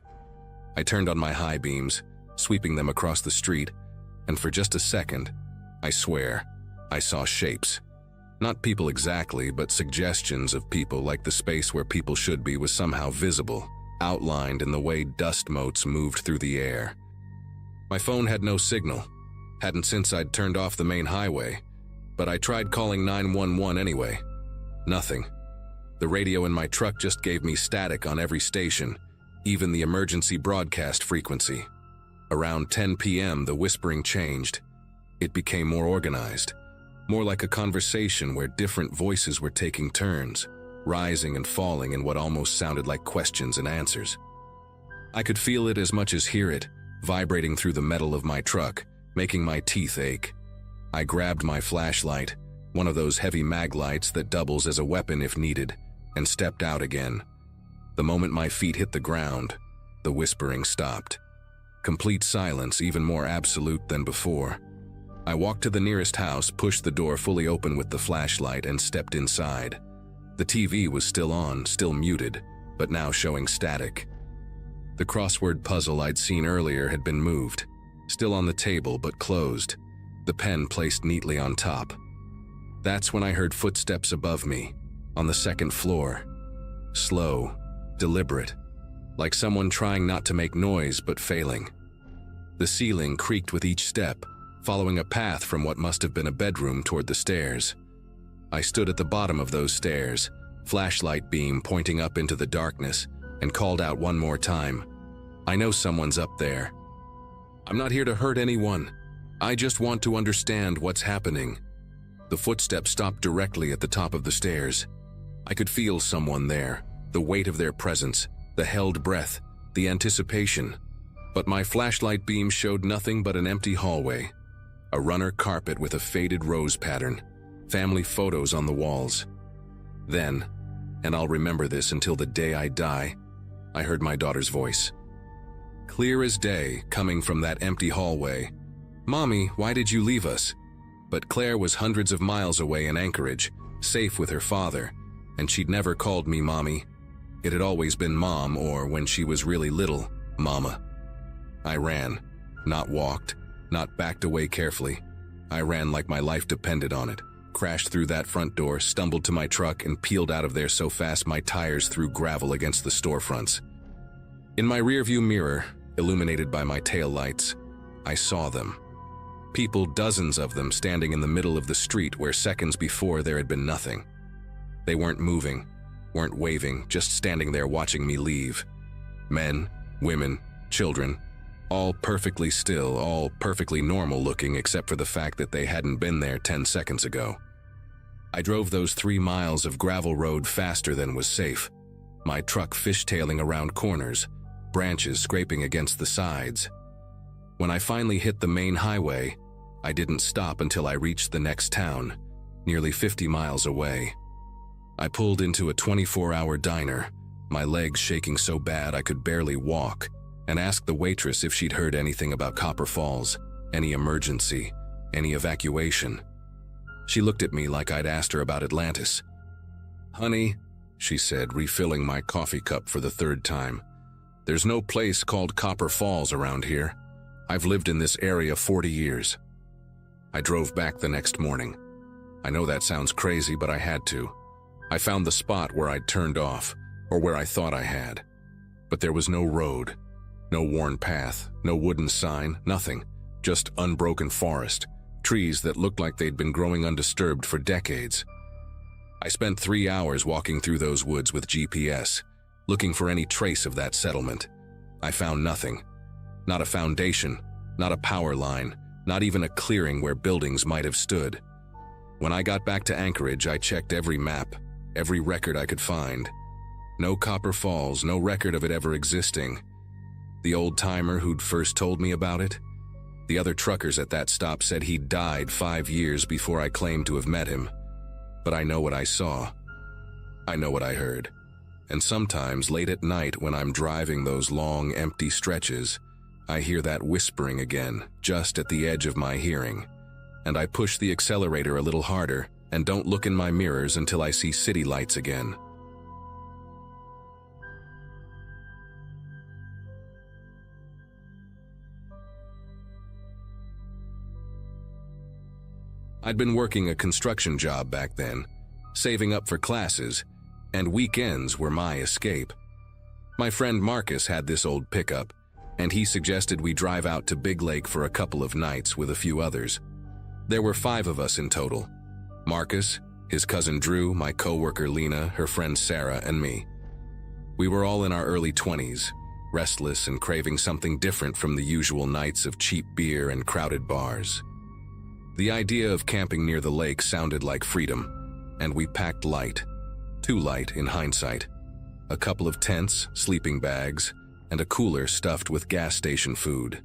S1: I turned on my high beams, sweeping them across the street, and for just a second, I swear, I saw shapes. Not people exactly, but suggestions of people, like the space where people should be was somehow visible, outlined in the way dust motes moved through the air. My phone had no signal, hadn't since I'd turned off the main highway, but I tried calling 911 anyway. Nothing. The radio in my truck just gave me static on every station, even the emergency broadcast frequency. Around 10 p.m., the whispering changed. It became more organized, more like a conversation where different voices were taking turns, rising and falling in what almost sounded like questions and answers. I could feel it as much as hear it, vibrating through the metal of my truck, making my teeth ache. I grabbed my flashlight, one of those heavy mag lights that doubles as a weapon if needed, and stepped out again. The moment my feet hit the ground, the whispering stopped. Complete silence, even more absolute than before. I walked to the nearest house, pushed the door fully open with the flashlight, and stepped inside. The TV was still on, still muted, but now showing static. The crossword puzzle I'd seen earlier had been moved, still on the table but closed, the pen placed neatly on top. That's when I heard footsteps above me, on the second floor. Slow, deliberate, like someone trying not to make noise but failing. The ceiling creaked with each step, following a path from what must have been a bedroom toward the stairs. I stood at the bottom of those stairs, flashlight beam pointing up into the darkness, and called out one more time, "I know someone's up there. I'm not here to hurt anyone. I just want to understand what's happening." The footsteps stopped directly at the top of the stairs. I could feel someone there, the weight of their presence, the held breath, the anticipation. But my flashlight beam showed nothing but an empty hallway, a runner carpet with a faded rose pattern, family photos on the walls. Then, and I'll remember this until the day I die, I heard my daughter's voice. Clear as day, coming from that empty hallway. "Mommy, why did you leave us?" But Claire was hundreds of miles away in Anchorage, safe with her father, and she'd never called me Mommy. It had always been Mom, or when she was really little, Mama. I ran, not walked, not backed away carefully. I ran like my life depended on it, crashed through that front door, stumbled to my truck, and peeled out of there so fast my tires threw gravel against the storefronts. In my rearview mirror, illuminated by my taillights, I saw them. People, dozens of them, standing in the middle of the street where seconds before there had been nothing. They weren't moving, weren't waving, just standing there watching me leave. Men, women, children, all perfectly still, all perfectly normal looking except for the fact that they hadn't been there 10 seconds ago. I drove those 3 miles of gravel road faster than was safe, my truck fishtailing around corners, branches scraping against the sides. When I finally hit the main highway, I didn't stop until I reached the next town, nearly 50 miles away. I pulled into a 24-hour diner, my legs shaking so bad I could barely walk, and asked the waitress if she'd heard anything about Copper Falls, any emergency, any evacuation. She looked at me like I'd asked her about Atlantis. "Honey," she said, refilling my coffee cup for the 3rd time, "there's no place called Copper Falls around here. I've lived in this area 40 years. I drove back the next morning. I know that sounds crazy, but I had to. I found the spot where I'd turned off, or where I thought I had. But there was no road, no worn path, no wooden sign, nothing. Just unbroken forest, trees that looked like they'd been growing undisturbed for decades. I spent 3 hours walking through those woods with GPS, looking for any trace of that settlement. I found nothing. Not a foundation, not a power line, not even a clearing where buildings might have stood. When I got back to Anchorage, I checked every map, every record I could find. No Copper Falls, no record of it ever existing. The old-timer who'd first told me about it? The other truckers at that stop said he'd died 5 years before I claimed to have met him. But I know what I saw. I know what I heard. And sometimes, late at night when I'm driving those long, empty stretches, I hear that whispering again, just at the edge of my hearing. And I push the accelerator a little harder and don't look in my mirrors until I see city lights again. I'd been working a construction job back then, saving up for classes, and weekends were my escape. My friend Marcus had this old pickup, and he suggested we drive out to Big Lake for a couple of nights with a few others. There were 5 of us in total. Marcus, his cousin Drew, my coworker Lena, her friend Sarah, and me. We were all in our early 20s, restless and craving something different from the usual nights of cheap beer and crowded bars. The idea of camping near the lake sounded like freedom, and we packed light. Too light in hindsight. A couple of tents, sleeping bags, and a cooler stuffed with gas station food.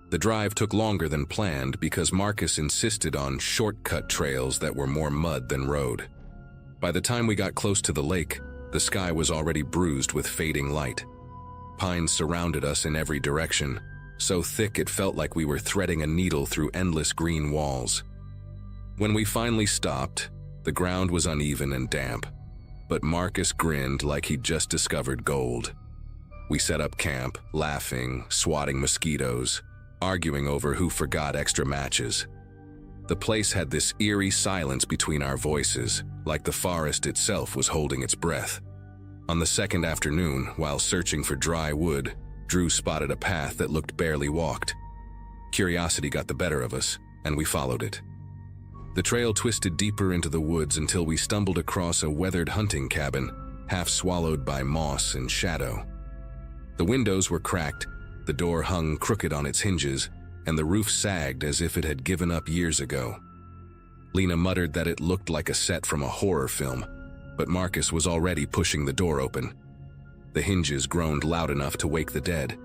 S1: The drive took longer than planned because Marcus insisted on shortcut trails that were more mud than road. By the time we got close to the lake, the sky was already bruised with fading light. Pines surrounded us in every direction, so thick it felt like we were threading a needle through endless green walls. When we finally stopped, the ground was uneven and damp, but Marcus grinned like he'd just discovered gold. We set up camp, laughing, swatting mosquitoes, arguing over who forgot extra matches. The place had this eerie silence between our voices, like the forest itself was holding its breath. On the second afternoon, while searching for dry wood, Drew spotted a path that looked barely walked. Curiosity got the better of us, and we followed it. The trail twisted deeper into the woods until we stumbled across a weathered hunting cabin, half swallowed by moss and shadow. The windows were cracked, the door hung crooked on its hinges, and the roof sagged as if it had given up years ago. Lena muttered that it looked like a set from a horror film, but Marcus was already pushing the door open. The hinges groaned loud enough to wake the dead.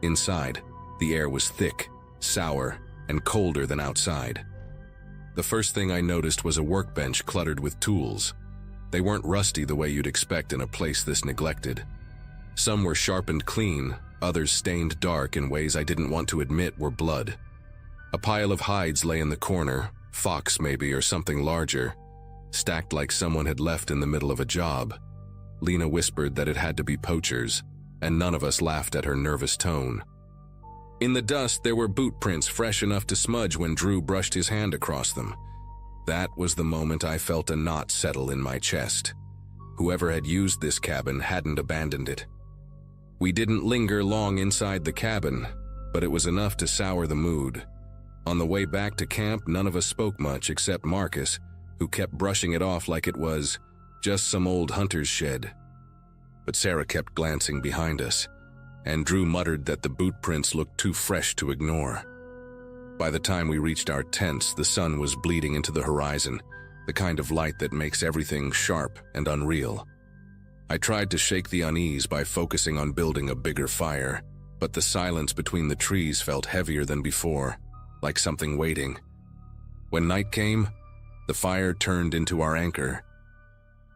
S1: Inside, the air was thick, sour, and colder than outside. The first thing I noticed was a workbench cluttered with tools. They weren't rusty the way you'd expect in a place this neglected. Some were sharpened clean, others stained dark in ways I didn't want to admit were blood. A pile of hides lay in the corner, fox maybe or something larger, stacked like someone had left in the middle of a job. Lena whispered that it had to be poachers, and none of us laughed at her nervous tone. In the dust, there were boot prints fresh enough to smudge when Drew brushed his hand across them. That was the moment I felt a knot settle in my chest. Whoever had used this cabin hadn't abandoned it. We didn't linger long inside the cabin, but it was enough to sour the mood. On the way back to camp, none of us spoke much except Marcus, who kept brushing it off like it was just some old hunter's shed. But Sarah kept glancing behind us, and Drew muttered that the boot prints looked too fresh to ignore. By the time we reached our tents, the sun was bleeding into the horizon, the kind of light that makes everything sharp and unreal. I tried to shake the unease by focusing on building a bigger fire, but the silence between the trees felt heavier than before, like something waiting. When night came, the fire turned into our anchor.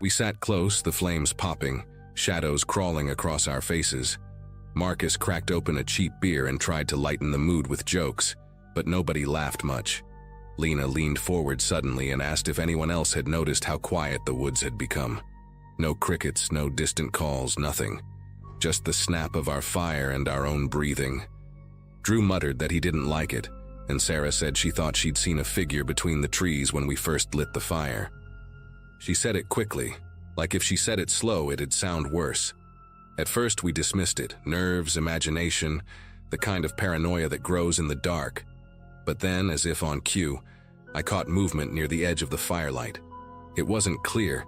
S1: We sat close, the flames popping, shadows crawling across our faces. Marcus cracked open a cheap beer and tried to lighten the mood with jokes, but nobody laughed much. Lena leaned forward suddenly and asked if anyone else had noticed how quiet the woods had become. No crickets, no distant calls, nothing. Just the snap of our fire and our own breathing. Drew muttered that he didn't like it, and Sarah said she thought she'd seen a figure between the trees when we first lit the fire. She said it quickly, like if she said it slow it'd sound worse. At first we dismissed it, nerves, imagination, the kind of paranoia that grows in the dark. But then, as if on cue, I caught movement near the edge of the firelight. It wasn't clear,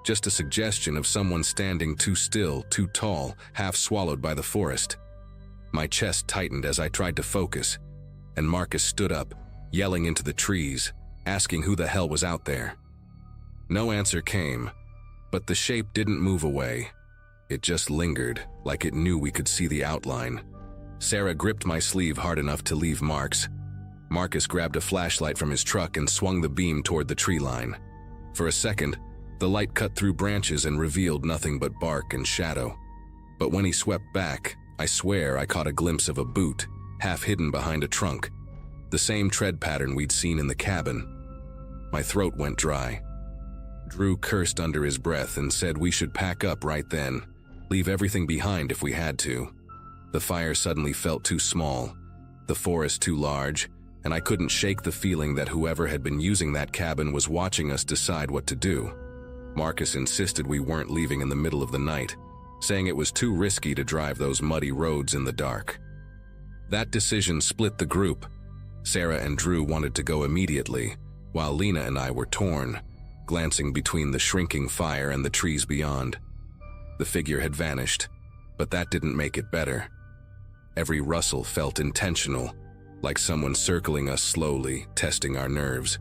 S1: just a suggestion of someone standing too still, too tall, half swallowed by the forest. My chest tightened as I tried to focus, and Marcus stood up, yelling into the trees, asking who the hell was out there. No answer came, but the shape didn't move away. It just lingered, like it knew we could see the outline. Sarah gripped my sleeve hard enough to leave marks. Marcus grabbed a flashlight from his truck and swung the beam toward the tree line. For a second, the light cut through branches and revealed nothing but bark and shadow. But when he swept back, I swear I caught a glimpse of a boot, half hidden behind a trunk. The same tread pattern we'd seen in the cabin. My throat went dry. Drew cursed under his breath and said we should pack up right then, leave everything behind if we had to. The fire suddenly felt too small, the forest too large, and I couldn't shake the feeling that whoever had been using that cabin was watching us decide what to do. Marcus insisted we weren't leaving in the middle of the night, saying it was too risky to drive those muddy roads in the dark. That decision split the group. Sarah and Drew wanted to go immediately, while Lena and I were torn, glancing between the shrinking fire and the trees beyond. The figure had vanished, but that didn't make it better. Every rustle felt intentional, like someone circling us slowly, testing our nerves.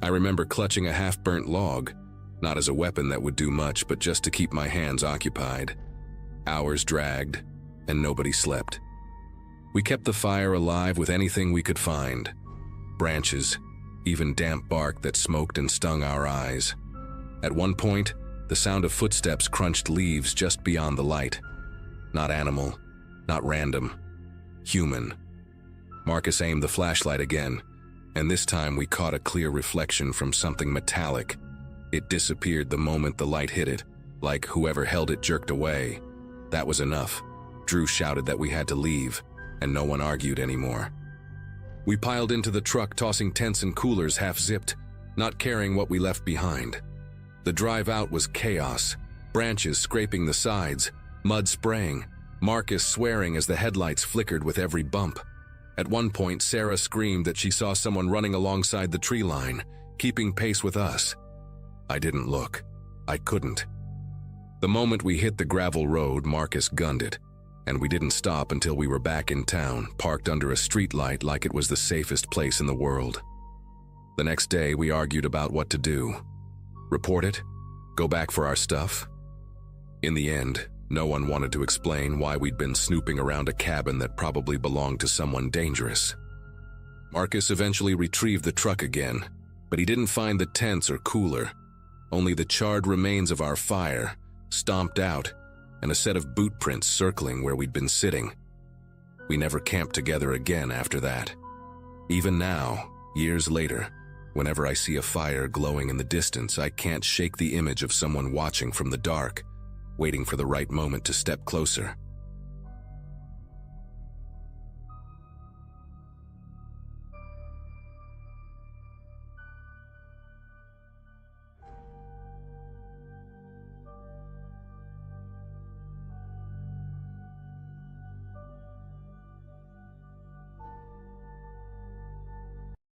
S1: I remember clutching a half-burnt log, not as a weapon that would do much, but just to keep my hands occupied. Hours dragged, and nobody slept. We kept the fire alive with anything we could find. Branches, even damp bark that smoked and stung our eyes. At one point, the sound of footsteps crunched leaves just beyond the light. Not animal, not random. Human. Marcus aimed the flashlight again, and this time we caught a clear reflection from something metallic. It disappeared the moment the light hit it, like whoever held it jerked away. That was enough. Drew shouted that we had to leave, and no one argued anymore. We piled into the truck, tossing tents and coolers half-zipped, not caring what we left behind. The drive out was chaos, branches scraping the sides, mud spraying, Marcus swearing as the headlights flickered with every bump. At one point, Sarah screamed that she saw someone running alongside the tree line, keeping pace with us. I didn't look. I couldn't. The moment we hit the gravel road, Marcus gunned it, and we didn't stop until we were back in town, parked under a streetlight like it was the safest place in the world. The next day, we argued about what to do. Report it? Go back for our stuff? In the end, no one wanted to explain why we'd been snooping around a cabin that probably belonged to someone dangerous. Marcus eventually retrieved the truck again, but he didn't find the tents or cooler, only the charred remains of our fire, stomped out, and a set of boot prints circling where we'd been sitting. We never camped together again after that. Even now, years later, whenever I see a fire glowing in the distance, I can't shake the image of someone watching from the dark, waiting for the right moment to step closer.